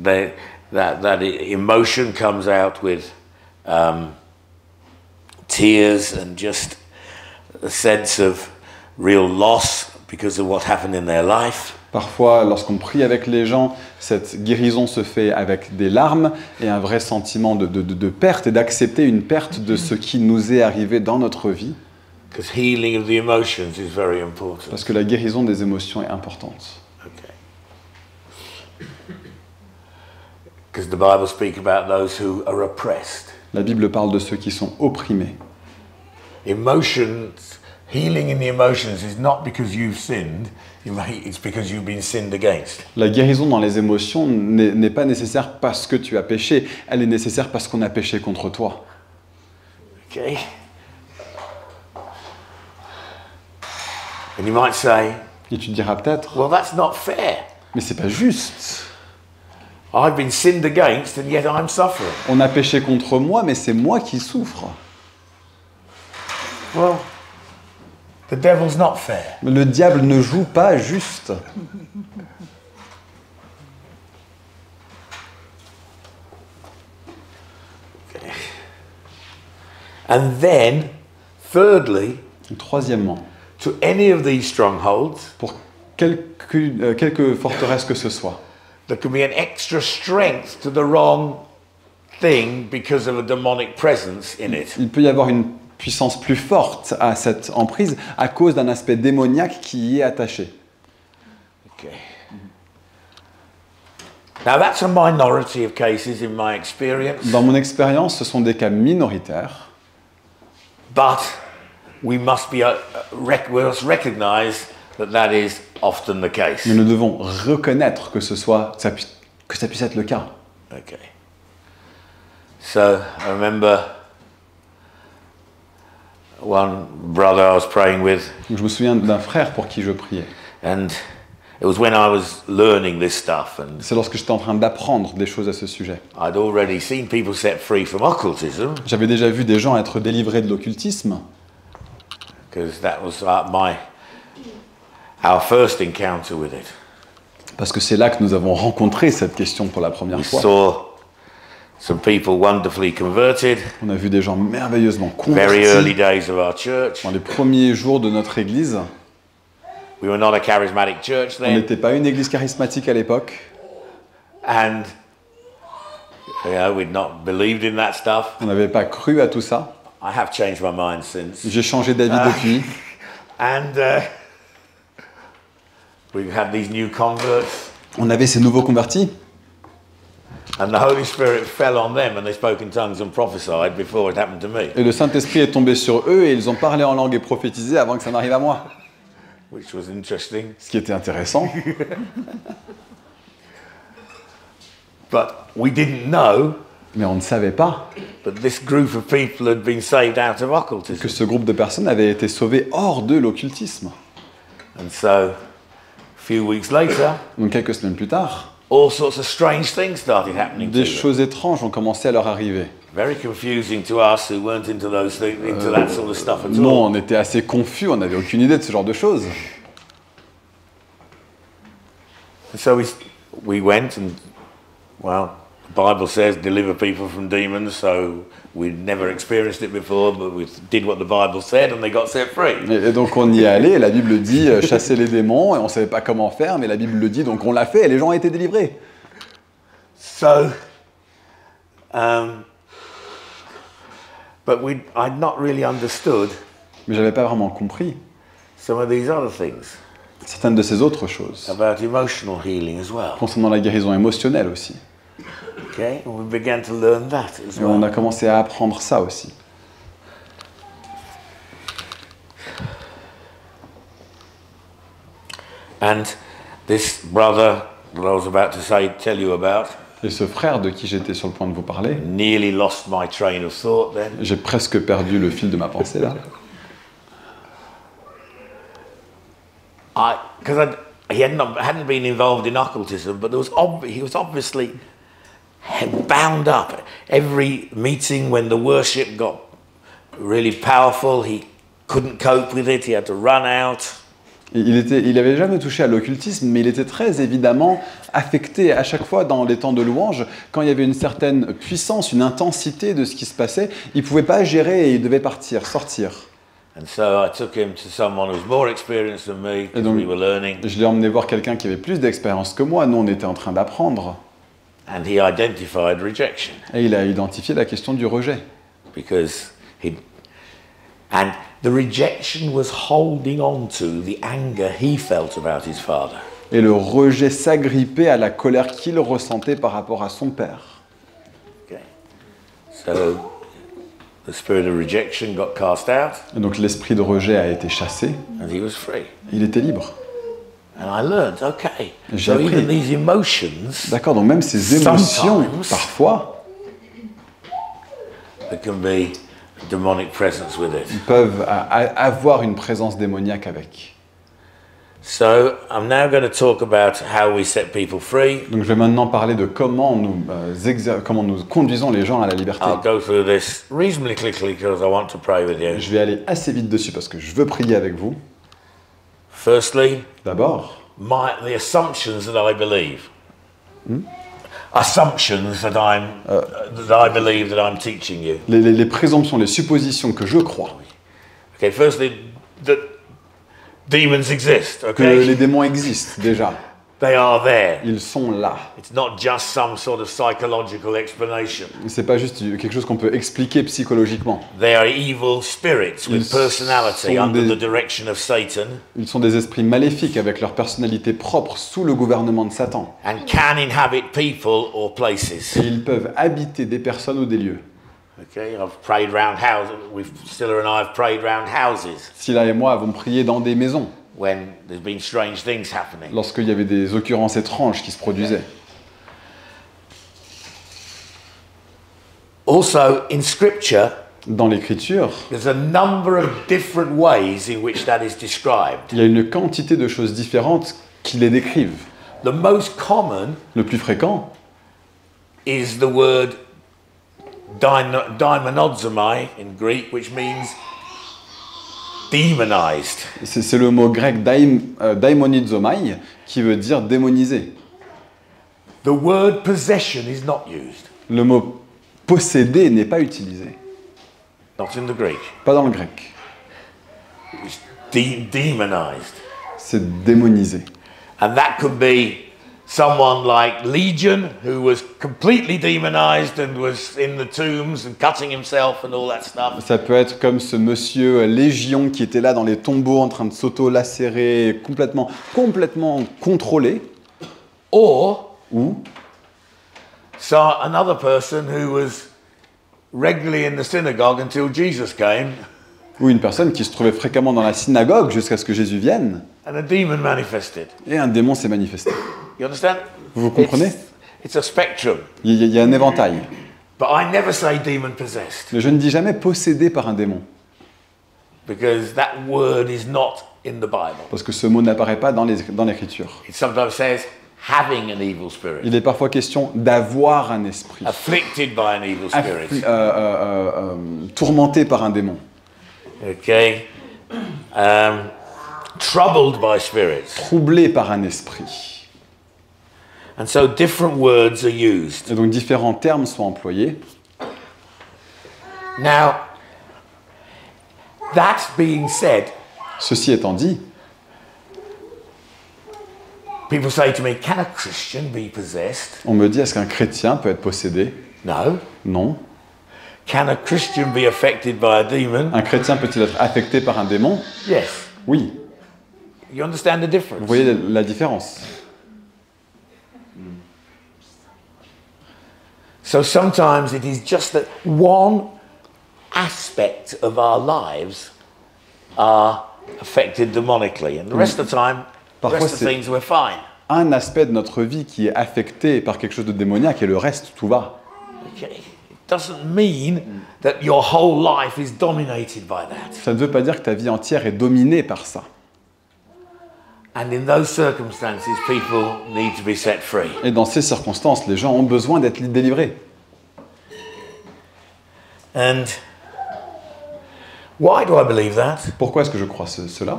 that emotion comes out with tears and just a sense of real loss because of what happened in their life. Parfois, lorsqu'on prie avec les gens, cette guérison se fait avec des larmes et un vrai sentiment de perte et d'accepter une perte de ce qui nous est arrivé dans notre vie. Because healing of the emotions is very important. Parce que la guérison des émotions est importante. Okay. Because the Bible speaks about those who are oppressed. La Bible parle de ceux qui sont opprimés. Emotions, healing in the emotions is not because you've sinned, it's because you've been sinned against. La guérison dans les émotions n'est pas nécessaire parce que tu as péché, elle est nécessaire parce qu'on a péché contre toi. Okay? And you might say, Et tu te diras peut-être, well, that's not fair. mais c'est pas juste. I've been sinned against and yet I'm suffering. On a péché contre moi, mais c'est moi qui souffre. Well, the devil's not fair. Le diable ne joue pas juste. Okay. And then, thirdly, Troisièmement, to any of these strongholds, pour quelque forteresse que ce soit, there can be an extra strength to the wrong thing because of a demonic presence in it. il peut y avoir une puissance plus forte à cette emprise à cause d'un aspect démoniaque qui y est attaché. Okay. Now that's a minority of cases in my experience, Dans mon expérience, ce sont des cas minoritaires, but we must recognize that is often the case. mais nous devons reconnaître que ça puisse être le cas. Okay. So I remember one brother I was praying with, Donc, je me souviens d'un frère pour qui je priais. and It was when I was learning this stuff, and C'est lorsque j'étais en train d'apprendre des choses à ce sujet. I'd already seen people set free from occultism, J'avais déjà vu des gens être délivrés de l'occultisme, because that was our first encounter with it. parce que c'est là que nous avons rencontré cette question pour la We première fois. saw some people wonderfully converted, On a vu des gens merveilleusement very early convertis days of our church. dans les premiers jours de notre église. We were not a charismatic church On then, n'était pas une église charismatique à l'époque, and we'd not believed in that stuff. on n'avait pas cru à tout ça. I have changed my mind since. J'ai changé d'avis depuis. And we've had these new converts, On avait ces nouveaux convertis, and the Holy Spirit fell on them, and they spoke in tongues and prophesied before it happened to me, et le Saint-Esprit est tombé sur eux et ils ont parlé en langue et prophétisé avant que ça n'arrive à moi. which was interesting. Ce qui était intéressant. But we didn't know Mais on ne savait pas that this group of people had been saved out of que occultism. ce groupe de personnes avait été sauvé hors de l'occultisme. And so, a few weeks later, Donc quelques semaines plus tard, all sorts of strange things started happening to des them. choses étranges ont commencé à leur arriver. Very confusing to us who weren't into those things, into that sort of stuff at Non, all. on était assez confus, on n'avait aucune idée de ce genre de choses. And so we went and, well, the Bible says deliver people from demons, so we'd never experienced it before, but we did what the Bible said and they got set free. Et donc on y est allé, et la Bible dit chasser les démons, et on ne savait pas comment faire, mais la Bible le dit, donc on l'a fait, et les gens ont été délivrés. So, but I'd not really understood Mais j'avais pas vraiment compris some of these other things certaines de ces autres choses, about emotional healing as well. concernant la guérison émotionnelle aussi. Okay, and we began to learn that as Et on a well. commencé à apprendre ça aussi. And this brother that I was about to tell you about, Et ce frère de qui j'étais sur le point de vous parler, nearly lost my train of thought then. j'ai presque perdu le fil de ma pensée là. Because he hadn't been involved in occultism, but he was obviously bound up. Every meeting when the worship got really powerful, he couldn't cope with it, he had to run out. Et il avait jamais touché à l'occultisme, mais il était très évidemment affecté à chaque fois dans les temps de louange. Quand il y avait une certaine puissance, une intensité de ce qui se passait, il ne pouvait pas gérer et il devait partir, sortir. And so I took him to someone who's more experienced than me, Et because donc, we were learning. je l'ai emmené voir quelqu'un qui avait plus d'expérience que moi. Nous, on était en train d'apprendre. And he identified rejection. Et il a identifié la question du rejet. Because and the rejection was holding on to the anger he felt about his father. Et le rejet s'agrippait à la colère qu'il ressentait par rapport à son père. Okay. So the spirit of rejection got cast out Et donc l'esprit de rejet a été chassé. and he was free. Il était libre. And I learned, okay, J'ai so appris. even these emotions, D'accord, donc même ces émotions, Sometimes. parfois, there can be a demonic presence with it. peuvent avoir une présence démoniaque avec. So I'm now going to talk about how we set people free. Donc je vais maintenant parler de comment comment nous conduisons les gens à la liberté. I'll go through this reasonably quickly because I want to pray with you. Je vais aller assez vite dessus parce que je veux prier avec vous. Firstly, D'abord, the assumptions that I believe. Assumptions that I believe that I'm teaching you. les présomptions, les suppositions que je crois, Okay, firstly, that demons exist, que okay? les démons existent déjà. They are there. Ils sont là. It's not just some sort of psychological explanation. C'est pas juste quelque chose qu'on peut expliquer psychologiquement. They are evil spirits with Ils personality sont under des- the direction of Satan Ils sont des esprits maléfiques avec leur personnalité propre sous le gouvernement de Satan. and can inhabit people or places. Et ils peuvent habiter des personnes ou des lieux. Okay, I've prayed round houses. Stiller and I have prayed round houses Scylla et moi avons prié dans des maisons when there's been strange things happening. lorsqu'il y avait des occurrences étranges qui se produisaient. Also, in Scripture, Dans l'Écriture, there's a number of different ways in which that is described. il y a une quantité de choses différentes qui les décrivent. The most common Le plus fréquent, is the word daimonodzomai in Greek, which means demonized. c'est le mot grec daimonizomai, qui veut dire démoniser. The word possession is not used, Le mot posséder n'est pas utilisé, not in the Greek. pas dans le grec. It's demonized. C'est démonisé. And that could be someone like Legion, who was completely demonized and was in the tombs and cutting himself and all that stuff. Ça peut être comme ce monsieur Légion qui était là dans les tombeaux en train de s'auto-lacérer, complètement contrôlé. Or Ou another person who was regularly in the synagogue until Jesus came, une personne qui se trouvait fréquemment dans la synagogue jusqu'à ce que Jésus vienne, and a demon manifested. et un démon s'est manifesté. You understand? Vous comprenez? It's a spectrum. Il y a un éventail. But I never say demon possessed, Mais je ne dis jamais possédé par un démon, because that word is not in the Bible. parce que ce mot n'apparaît pas dans l'Écriture. It sometimes says having an evil spirit, Il est parfois question d'avoir un esprit, afflicted by an evil spirit. Tourmenté par un démon, Okay. Troubled by spirits. troublé par un esprit. And so different words are used. Et donc différents termes sont employés. Now, that being said, Ceci étant dit, people say to me, can a Christian be possessed? on me dit, est-ce qu'un chrétien peut être possédé? No. Non. Can a Christian be affected by a demon? Un chrétien peut-il être affecté par un démon? Yes. Oui. You understand the difference? Vous voyez la différence? So sometimes it is just that one aspect of our lives are affected demonically, and the rest of the time, the Parfois, rest of c'est- things we're fine. Un aspect de notre vie qui est affecté par quelque chose de démoniaque et le reste, tout va. Okay. It doesn't mean that your whole life is dominated by that. Ça ne veut pas dire que ta vie entière est dominée par ça. And in those circumstances, people need to be set free. Et dans ces circonstances, les gens ont besoin d'être délivrés. And why do I believe that? Pourquoi est-ce que je crois cela?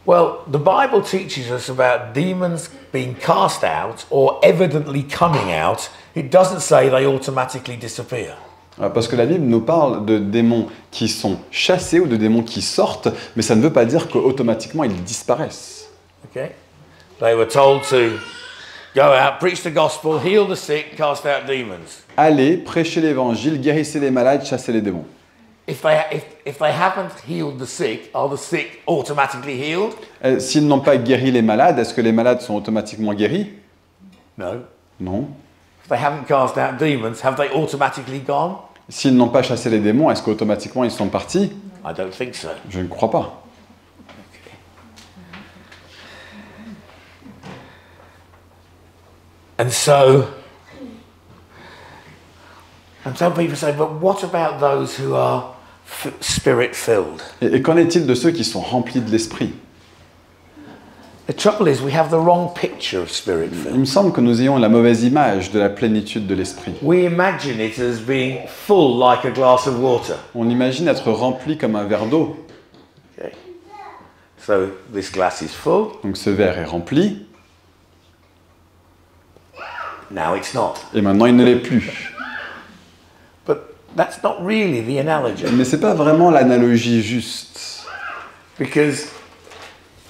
Well, the Bible teaches us about demons being cast out or evidently coming out. It doesn't say they automatically disappear. Parce que la Bible nous parle de démons qui sont chassés ou de démons qui sortent, mais ça ne veut pas dire qu'automatiquement ils disparaissent. Okay? They were told to go out, preach the gospel, heal the sick, cast out demons. Allez, prêchez l'évangile, guérissez les malades, chassez les démons. If they haven't healed the sick, are the sick automatically healed? S'ils n'ont pas guéri les malades, est-ce que les malades sont automatiquement guéris? No. Non. If they haven't cast out demons, have they automatically gone? S'ils n'ont pas chassé les démons, est-ce qu'automatiquement ils sont partis? I don't think so. Je ne crois pas. And some people say, but what about those who are spirit-filled? Et qu'en est-il de ceux qui sont remplis de l'esprit? The trouble is we have the wrong picture of Il spirit-filled. me semble que nous ayons la mauvaise image de la plénitude de l'esprit. We imagine it as being full like a glass of water. On imagine être rempli comme un verre d'eau. Okay. So this glass is full, Donc ce verre est rempli, now it's not. et maintenant il ne l'est plus. But that's not really the analogy. Mais c'est pas vraiment l'analogie juste. Because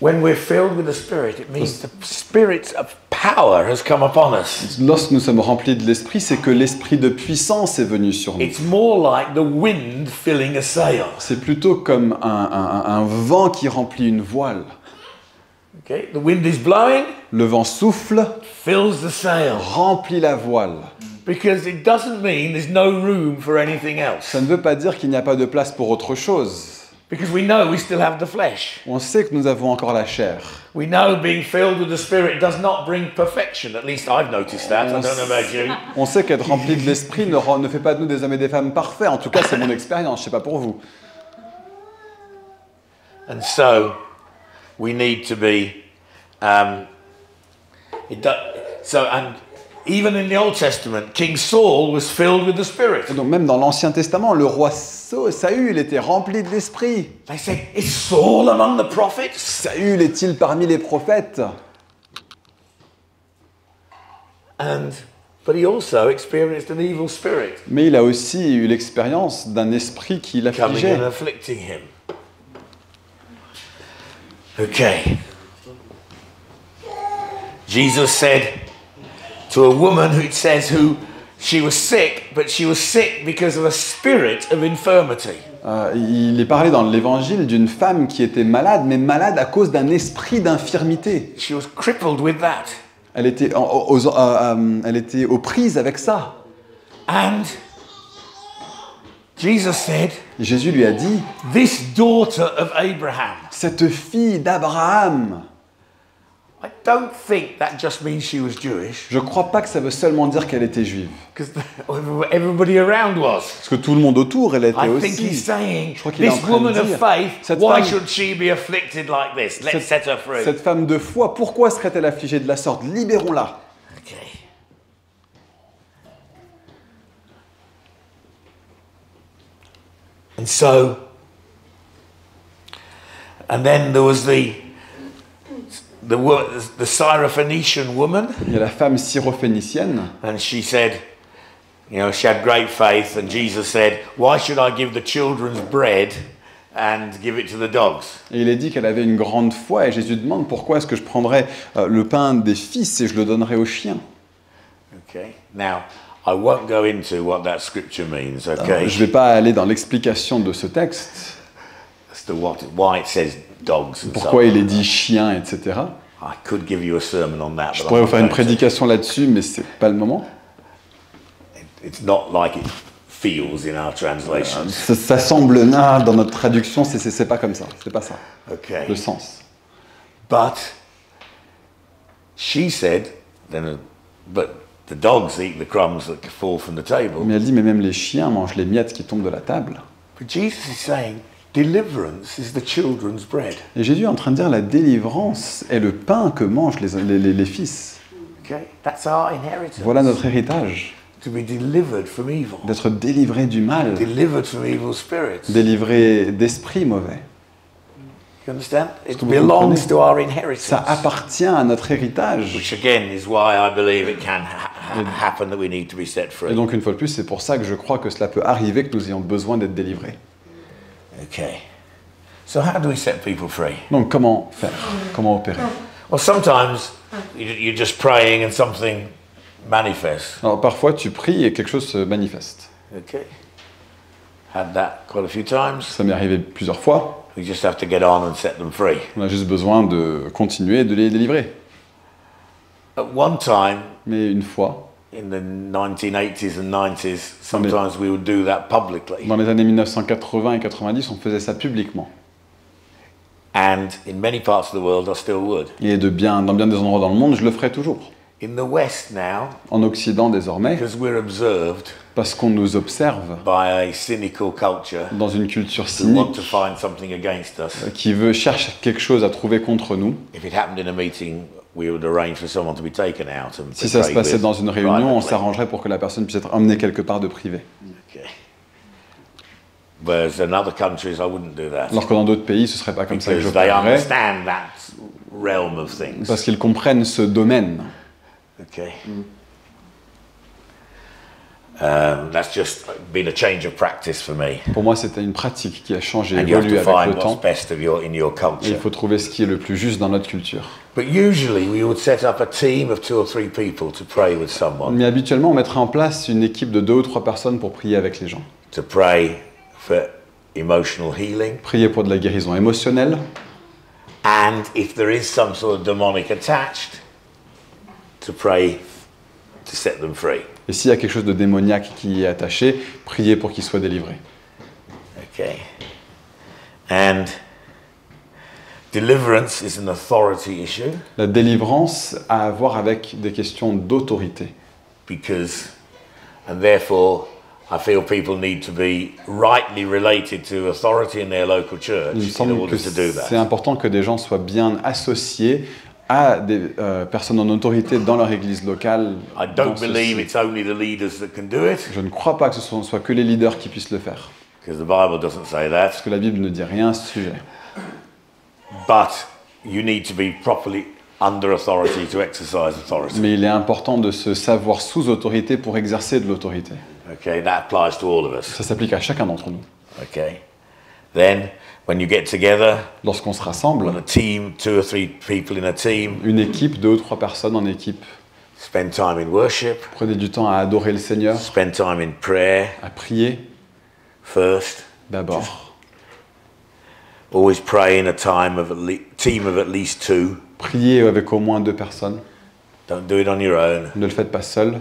when we're filled with the Spirit, it means the Spirit of power has come upon us. Lorsque nous sommes remplis de l'esprit, c'est que l'esprit de puissance est venu sur nous. It's more like the wind filling a sail. C'est plutôt comme un vent qui remplit une voile. Okay? The wind is blowing, Le vent souffle, fills the sail. remplit la voile. Because it doesn't mean there's no room for anything else. Ça ne veut pas dire qu'il n'y a pas de place pour autre chose. Because we know we still have the flesh. On sait que nous avons encore la chair. We know being filled with the Spirit does not bring perfection. At least I've noticed that. I don't know about you. On sait qu'être rempli de l'esprit ne fait pas de nous des hommes et des femmes parfaits. En tout cas, c'est mon expérience, je ne sais pas pour vous. And so we need to be And even in the Old Testament, King Saul was filled with the Spirit. Et donc même dans l'Ancien Testament, le roi Saül était rempli de l'Esprit. They say, is Saul among the prophets? Saül est-il parmi les prophètes? But he also experienced an evil spirit Mais il a aussi eu l'expérience d'un esprit qui coming l'affligeait. and afflicting him. Okay. Jesus said to a woman who says she was sick, but she was sick because of a spirit of infirmity. Il est parlé dans l'Évangile d'une femme qui était malade, mais malade à cause d'un esprit d'infirmité. She was crippled with that. Elle était, elle était aux prises avec ça. And Jesus said, Jésus lui a dit, this daughter of Abraham. cette fille d'Abraham. I don't think that just means she was Jewish, Je ne crois pas que ça veut seulement dire qu'elle était juive. because everybody around was. Parce que tout le monde autour, elle était I think he's aussi. saying, Je crois qu'il est en this train de woman of dire, faith, cette why femme- should she be afflicted like this? Let's set her free. Cette femme de foi, pourquoi serait-elle affligée de la sorte? Libérons-la. Okay. And then there was the Syrophoenician woman, Il y a la femme syrophénicienne. and she said, she had great faith, and Jesus said, why should I give the children's bread and give it to the dogs? Et il est dit qu'elle avait une grande foi. Et Jésus demande pourquoi est-ce que je prendrais le pain des fils et je le donnerais aux chiens. Okay. Now, I won't go into what that scripture means, okay? Je ne vais pas aller dans l'explication de ce texte. As to why it says dogs and Pourquoi so il est dit chien, etc. on. I could give you a sermon on that, Je but pourrais I'm vous faire not une going to. prédication là-dessus, mais c'est pas le moment. It's not like it feels in our translation. Ça semble dans notre traduction, c'est pas comme ça. C'est pas ça. Okay. Le sens. But she said, but the dogs eat the crumbs that fall from the table. Mais elle dit, mais même les chiens mangent les miettes qui tombent de la table. But Jesus is saying, deliverance is the children's bread. Et Jésus est en train de dire, la délivrance est le pain que mangent les fils. Okay? That's our inheritance. Voilà notre héritage. To be delivered from evil. D'être délivré du mal, Delivered from evil spirits. délivré d'esprits mauvais. You understand? It vous belongs comprenez? to our inheritance. Ça appartient à notre héritage. Which again is why I believe it can happen that we need to be set Et free. donc, une fois de plus, c'est pour ça que je crois que cela peut arriver, que nous ayons besoin d'être délivrés. Okay. So how do we set people free? Donc, comment faire? Comment opérer? Well, sometimes you're just praying and something manifests. Alors, parfois, tu pries et quelque chose se manifeste. Okay. Had that quite a few times. Ça m'est arrivé plusieurs fois. We just have to get on and set them free. On a juste besoin de continuer et de les délivrer. At one time, Mais une fois, in the 1980s and 90s, sometimes we would do that publicly. dans les années 1980 et 90, on faisait ça publiquement. And in many parts of the world, I still would. Et dans bien des endroits dans le monde, je le ferai toujours. In the West now, En Occident désormais, because we're observed parce qu'on nous observe by a cynical culture dans une culture who want to cynique find something against us. qui cherche quelque chose à trouver contre nous. If it happened in a meeting, we would arrange for someone to be taken out and Si ça se prayed passait with dans une réunion, on privately. s'arrangerait pour que la personne puisse être emmenée quelque part de privé. Okay. Whereas in other countries, I wouldn't do that. Alors que dans d'autres pays, ce serait pas comme ça que Because they j'opérerais, understand that realm of things. parce qu'ils comprennent ce domaine. Okay. That's just been a change of practice for me. Pour moi, c'était une pratique qui a changé, And you have évolué to avec find le what's temps. best in your Et culture. il faut trouver ce qui est le plus juste dans notre culture. But usually we would set up a team of 2 or 3 people to pray with someone, Mais habituellement, on mettrait en place une équipe de 2 ou 3 personnes pour prier avec les gens. to pray for emotional healing. Prier pour de la guérison émotionnelle. And if there is some sort of demonic attached, to pray to set them free. Et s'il y a quelque chose de démoniaque qui y est attaché, prier pour qu'il soit délivré. Okay. And deliverance is an authority issue La délivrance a à voir avec des questions d'autorité. and therefore I feel people need to be rightly related to authority in their local church Il me in semble order que to do c'est that. important que des gens soient bien associés à des personnes en autorité dans leur église locale. I dans don't believe ceci. it's only the leaders that can do it, Je ne crois pas que ce soit que les leaders qui puissent le faire, because the Bible doesn't say that. parce que la Bible ne dit rien à ce sujet. But you need to be properly under authority to exercise authority. Mais il est important de se savoir sous autorité pour exercer de l'autorité. Okay, that applies to all of us. Ça s'applique à chacun d'entre nous. Okay. Then, when you get together, Lorsqu'on se on rassemble, a team, 2 or 3 people in a team, une équipe, 2 ou 3 personnes en équipe, spend time in worship, prenez du temps à adorer le Seigneur, spend time in prayer à prier first. d'abord. Always pray in a team of at least 2. Priez avec au moins 2 personnes. Don't do it on your own. Ne le faites pas seul.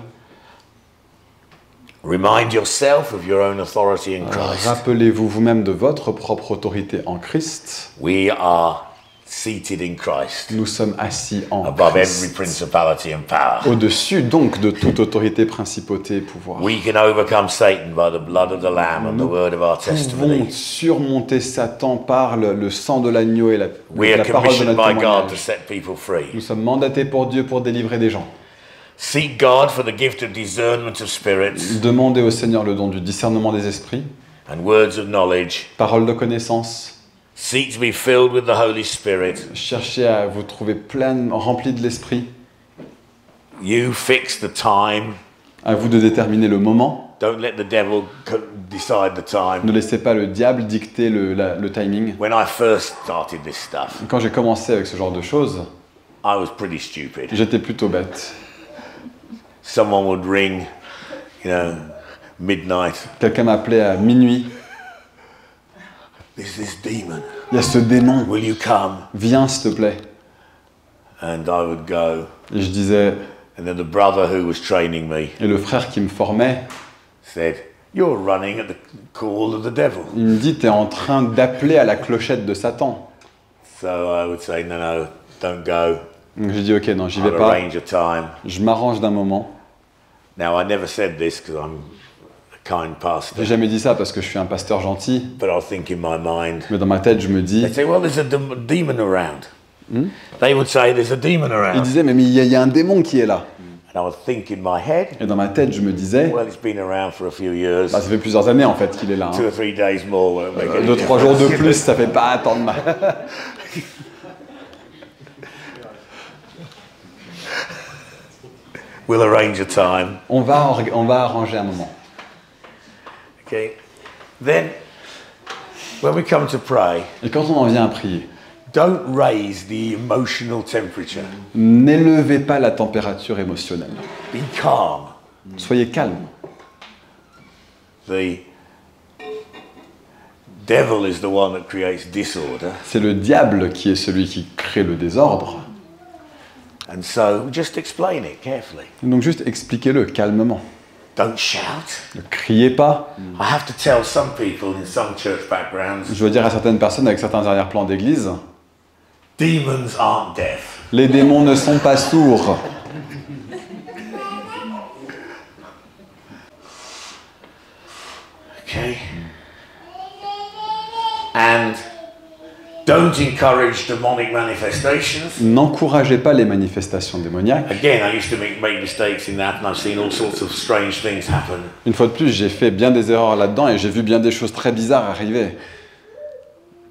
Remind yourself of your own authority in Christ. Rappelez-vous vous-même de votre propre autorité en Christ. We are seated in Christ, Nous sommes assis en above every Christ. principality and power. Au-dessus donc de toute autorité, principauté et pouvoir. We can overcome Satan by the blood of the Lamb and the word of our Nous pouvons testimony. surmonter Satan par le sang de l'agneau et We la are parole de commissioned notre by God to témoignage. set people free. Nous sommes mandatés pour Dieu pour délivrer des gens. Seek God for the gift of discernment of spirits Demandez au Seigneur le don du discernement des esprits, and words of knowledge. parole de connaissance. Seek to be filled with the Holy Spirit. Cherchez à vous trouver pleine, rempli de l'esprit. You fix the time. À vous de déterminer le moment. Don't let the devil decide the time. Ne laissez pas le diable dicter le timing. When I first started this stuff, Quand j'ai commencé avec ce genre de choses, I was pretty stupid. j'étais plutôt bête. Someone would ring, midnight. Quelqu'un m'appelait à minuit. There's this demon. Il y a ce démon. Will you come? Viens, s'il te plaît. And I would go. Et je disais, And then the brother who was training me et le frère qui me formait, said, "You're running at the call of the devil." il me dit, t'es en train d'appeler à la clochette de Satan. So I would say, no, don't go. Donc j'ai dit, ok, non, j'y I'll vais pas. arrange a time. Je m'arrange d'un moment. Now, I never said this because I'm a kind pastor, J'ai jamais dit ça parce que je suis un pasteur gentil. but I'll think in my mind. Mais dans ma tête, je me dis, They'd say, well, there's a demon around. They would say, there's a demon il around. disait, mais il y a un démon qui est là. And I would think in my head, Et dans ma tête, je me disais, well, it's been around for a few years. bah, ça fait plusieurs années en fait qu'il est là. 2 or 3 days more won't make any 2-3 jours de difference. plus, ça fait pas attendre ma... We'll arrange a time. On va arranger un moment. Okay. Then, when we come to pray, Et quand on en vient à prier, don't raise the emotional temperature. n'élevez pas la température émotionnelle. Be calm. Soyez calme. The devil is the one that creates disorder. C'est le diable qui est celui qui crée le désordre. And so, just explain it carefully. Donc juste expliquez-le calmement. Don't shout. Ne criez pas. I have to tell some people in some church backgrounds, Je veux dire à certaines personnes avec certains arrière-plans d'église, demons aren't deaf. les démons ne sont pas sourds. Okay? And don't encourage demonic manifestations. N'encouragez pas les manifestations démoniaques. Again, I used to make mistakes in that, and I've seen all sorts of strange things happen. Une fois de plus, j'ai fait bien des erreurs là-dedans et j'ai vu bien des choses très bizarres arriver.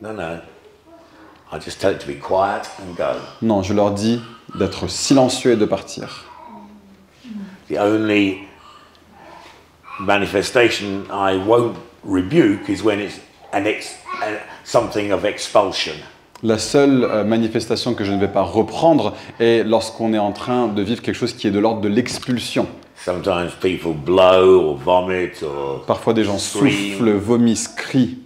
No. I just tell it to be quiet and go. Non, je leur dis d'être silencieux et de partir. The only manifestation I won't rebuke is when it's something of expulsion. La seule manifestation que je ne vais pas reprendre est lorsqu'on est en train de vivre quelque chose qui est de l'ordre de l'expulsion. Sometimes people blow or vomit or Parfois des gens scream. soufflent, vomissent, crient.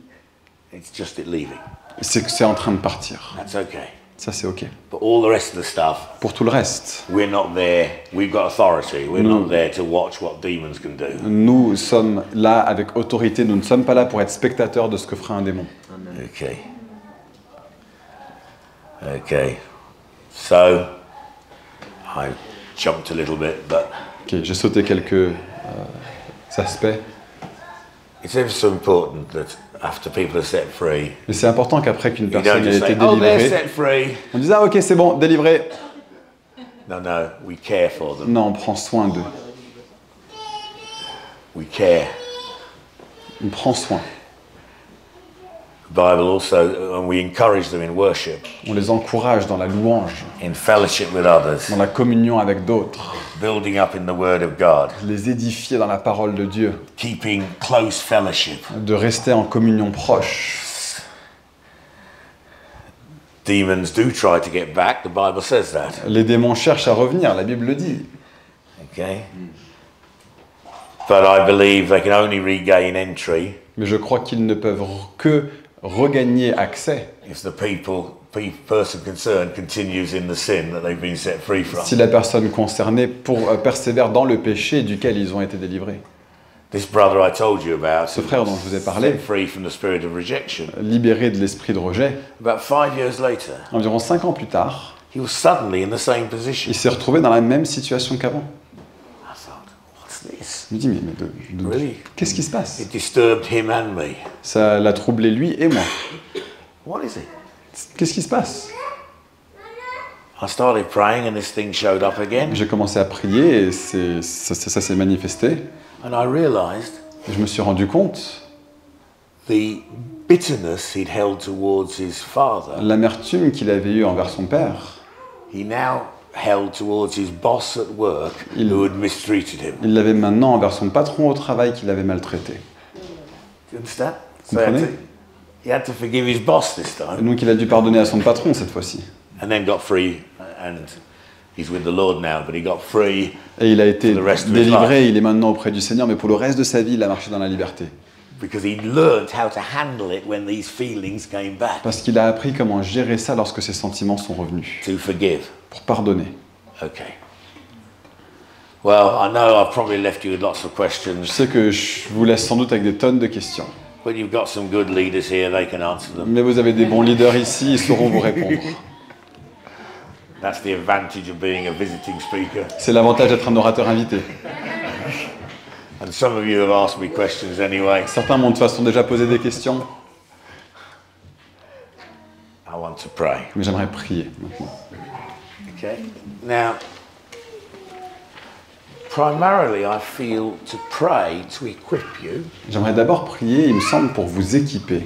It's just it leaving. C'est que c'est en train de partir. That's okay. Ça, c'est OK. But all the rest of the stuff, Pour tout le reste, we're not there. We've got authority. We're not there to watch what demons can do. nous sommes là avec autorité. Nous ne sommes pas là pour être spectateurs de ce que fera un démon. Okay. Okay. So, I jumped a little bit, but OK, j'ai sauté quelques aspects. it's ever so important that after people are set free, Mais c'est important qu'après qu'une you don't personne ait just été say, oh, they're délivrée, set free. on dise « Ah ok, c'est bon, délivré ». No, no, we care for them. Non, on prend soin d'eux. We care. On prend soin. The Bible also, and we encourage them in worship, On les encourage dans la louange, in fellowship with others, dans la communion avec d'autres, building up in the Word of God, les édifier dans la parole de Dieu, keeping close fellowship. de rester en communion proche. Demons do try to get back, the Bible says that. Les démons cherchent à revenir, la Bible le dit. Okay? But I believe they can only regain entry Mais je crois qu'ils ne peuvent que regagner accès if the person concerned continues in the sin that they've been set free from. si la personne concernée persévère dans le péché duquel ils ont été délivrés. This brother I told you about, Ce frère dont je vous ai parlé, set free from the spirit of rejection. libéré de l'esprit de rejet, About 5 years later, environ 5 ans plus tard, he was suddenly in the same position. il s'est retrouvé dans la même situation qu'avant. I thought, what's this? Je me dis, mais Really? qu'est-ce qui se passe? It disturbed him and me. Ça l'a troublé lui et moi. What is it? Qu'est-ce qui se passe? I started praying and this thing showed up again. J'ai commencé à prier et ça s'est manifesté. And I realized Et je me suis rendu compte, the bitterness he'd held towards his father, l'amertume qu'il avait eue envers son père, he now held towards his boss at work who had mistreated him. il l'avait maintenant envers son patron au travail qui l'avait maltraité. Do you understand? Vous comprenez? He had to forgive his boss this Et time donc il a dû pardonner à son patron cette fois-ci. and then got free, and he's with the Lord now, but he got free. Et il a été For the rest of his délivré, il est maintenant auprès du Seigneur, mais pour le reste de sa vie, il a marché dans la liberté. Because he'd learned how to handle it when these feelings came back. Parce qu'il a appris comment gérer ça lorsque ses sentiments sont revenus, To forgive. pour pardonner. Okay. Well, I know I've probably left you with lots of Je questions, sais que je vous laisse sans doute avec des tonnes de questions. but you've got some good leaders here, they can answer them. Mais vous avez des bons leaders ici, ils sauront vous répondre. That's the advantage of being a visiting speaker. C'est l'avantage d'être un orateur invité. And some of you have asked me questions anyway. Certains m'ont de toute façon déjà posé des questions, I want to pray. mais j'aimerais prier maintenant. Okay. Now, primarily I feel to pray to equip you, J'aimerais d'abord prier, il me semble, pour vous équiper.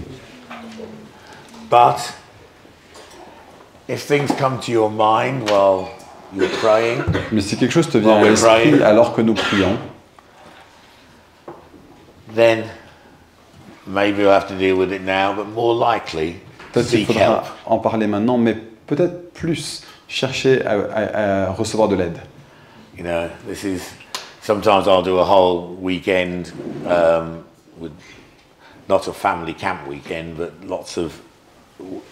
but if things come to your mind while you're praying, Mais si quelque chose te vient à Well, we're l'esprit praying. alors que nous prions, then maybe you'll have to deal with it now, but more likely, peut-être qu'il seek help. faudra en parler maintenant, mais peut-être plus chercher à recevoir de l'aide. You know, this is, sometimes I'll do a whole weekend with, not a family camp weekend, but lots of,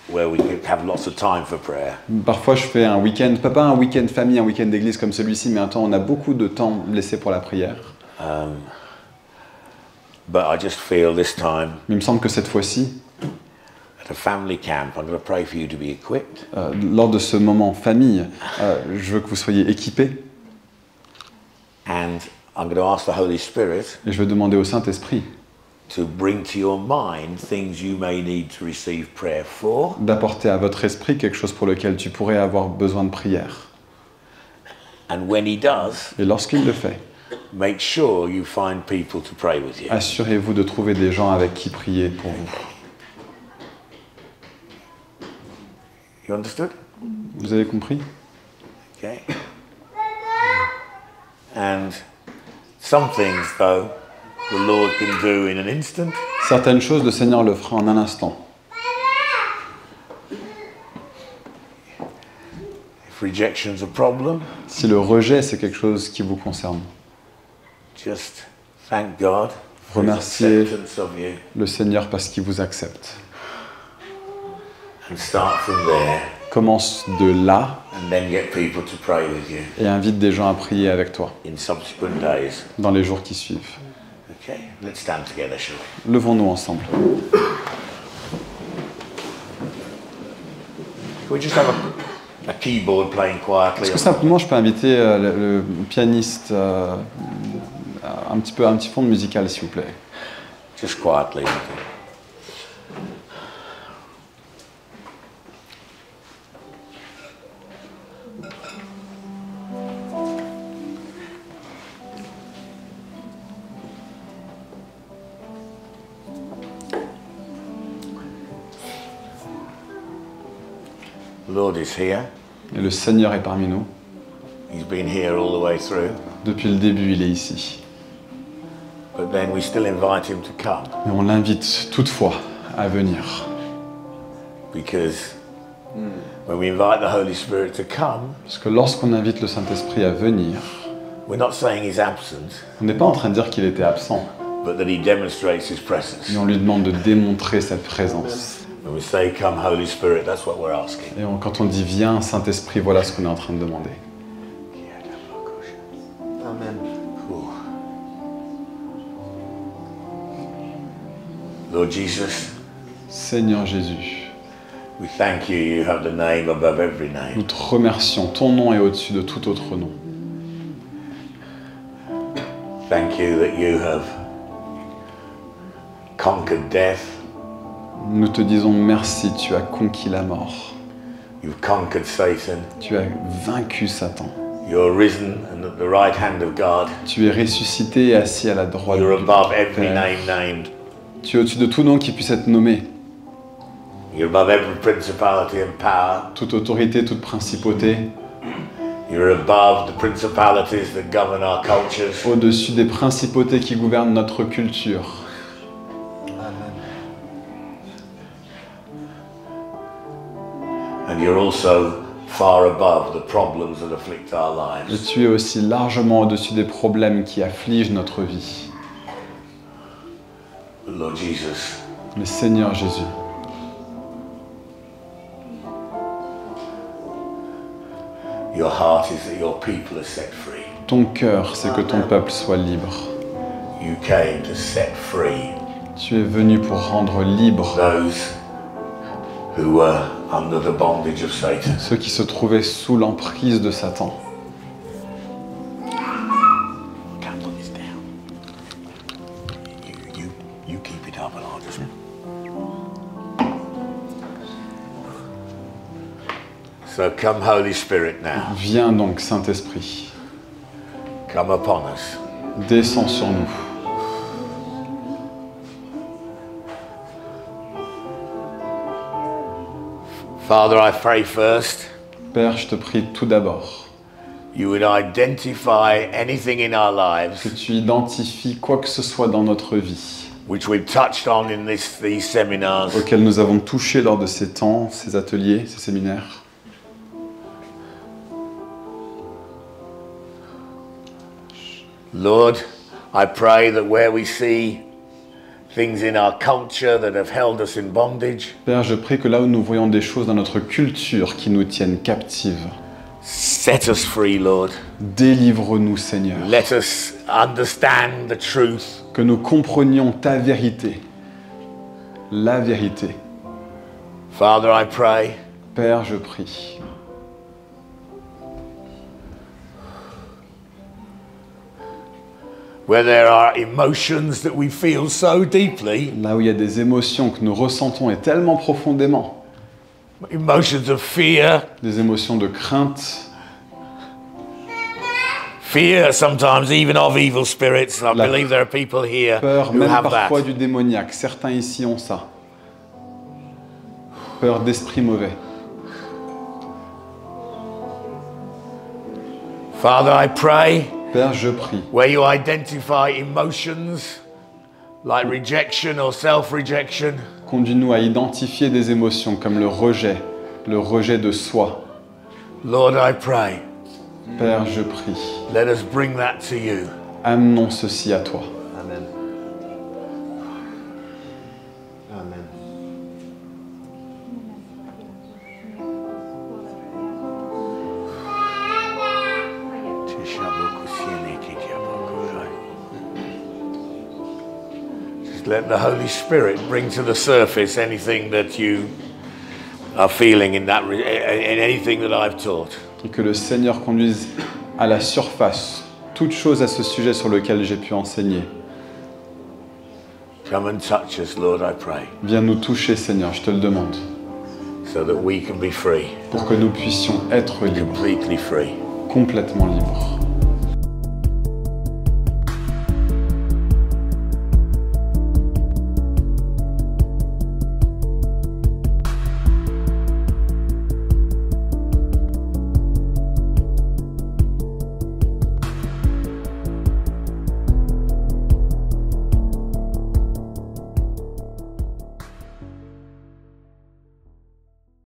where we could have lots of time for prayer. Parfois, je fais un week-end, pas un week-end famille, un week-end d'église comme celui-ci, mais un temps où on a beaucoup de temps laissé pour la prière. But I just feel this time, Mais il me semble que cette fois-ci, at a family camp, I'm going to pray for you to be equipped. lors de ce moment famille, je veux que vous soyez équipés And I'm going to ask the Holy Spirit et je veux demander au Saint-Esprit to bring to your mind things you may need to receive prayer for. d'apporter à votre esprit quelque chose pour lequel tu pourrais avoir besoin de prière. And when He does, Et lorsqu'il le fait, make sure you find people to pray with you. assurez-vous de trouver des gens avec qui prier pour vous. You understood? Vous avez compris? Okay. And some things, though, the Lord can do in an instant. Certaines choses, le Seigneur le fera en un instant. If rejection's a problem, Si le rejet, c'est quelque chose qui vous concerne, just thank God for His Remerciez. acceptance of you le Seigneur parce qu'il vous accepte. and start from there Commence de là and then get people to pray with you et invite des gens à prier avec toi in subsequent days. dans les jours qui suivent. Okay, let's stand together, shall we? Levons-nous ensemble. Can we just have a keyboard playing quietly? Est-ce que simplement je peux inviter le pianiste un petit fond musical, s'il vous plaît? Just quietly. Lord is here. Et le Seigneur est parmi nous. He's been here all the way through. Depuis le début, il est ici. But then we still invite him to come. Mais on l'invite toutefois à venir. Because when we invite the Holy Spirit to come, Parce que lorsqu'on invite le Saint-Esprit à venir, we're not saying he's absent, on n'est pas en train de dire qu'il était absent, but that he demonstrates his presence. mais on lui demande de démontrer cette présence. When we say, come Holy Spirit, that's what we're asking. Et quand on dit viens Saint-Esprit, voilà ce qu'on est en train de demander. Amen. Lord Jesus, Seigneur Jésus, we thank you, you have the name above every nous name. te remercions. Ton nom est au-dessus de tout autre nom. Thank you that you have conquered death, Nous te disons merci, tu as conquis la mort. you've conquered Satan, Tu as vaincu Satan. you're risen and at the right hand of God, Tu es ressuscité et assis à la droite you're du above every Père. name named, Tu es au-dessus de tout nom qui puisse être nommé. you're above every principality and power, Toute autorité, toute principauté. you're above the principalities that govern our cultures, Au-dessus des principautés qui gouvernent notre culture. and you're also far above the problems that afflict our Et lives. tu es aussi largement au-dessus des problèmes qui affligent notre vie. Lord Jesus, Mais Seigneur Jésus, your heart is that your people are set free. ton cœur, c'est que ton peuple soit libre. You came to set free Tu es venu pour rendre libre those who were under the bondage of Satan. ceux qui se trouvaient sous l'emprise de Satan. Can't put this down. You keep it up and I'll just... So come Holy Spirit now. Viens donc, Saint-Esprit, Come upon us. descends sur nous. Father, I pray first Père, je te prie tout d'abord you would identify anything in our lives que tu identifies quoi que ce soit dans notre vie, which we've touched on in these seminars, auquel nous avons touché lors de ces temps, ces ateliers, ces séminaires. Lord, I pray that where we see things in our culture that have held us in bondage, Père, je prie que là où nous voyons des choses dans notre culture qui nous tiennent captives, set us free, Lord. délivre-nous, Seigneur. Let us understand the truth. Que nous comprenions ta vérité, la vérité. Father, I pray Père, je prie where there are emotions that we feel so deeply, là où il y a des émotions que nous ressentons et tellement profondément, emotions of fear, des émotions de crainte, fear sometimes even of evil spirits. I La believe there are people here peur who même have parfois that. du démoniaque. Certains ici ont ça. Peur d'esprit mauvais. Father, I pray Père, je prie where you identify emotions like rejection or self-rejection, conduis-nous à identifier des émotions comme le rejet de soi. Lord, I pray, Père, je prie, let us bring that to you. amenons ceci à toi. Amen. Amen. Just let the Holy Spirit bring to the surface anything that you are feeling in anything that I've taught. Et que le Seigneur conduise à la surface toute chose à ce sujet sur lequel j'ai pu enseigner. Come and touch us, Lord, I pray, Viens nous toucher, Seigneur, je te le demande, so that we can be free, pour que nous puissions être libres, completely free. complètement libres.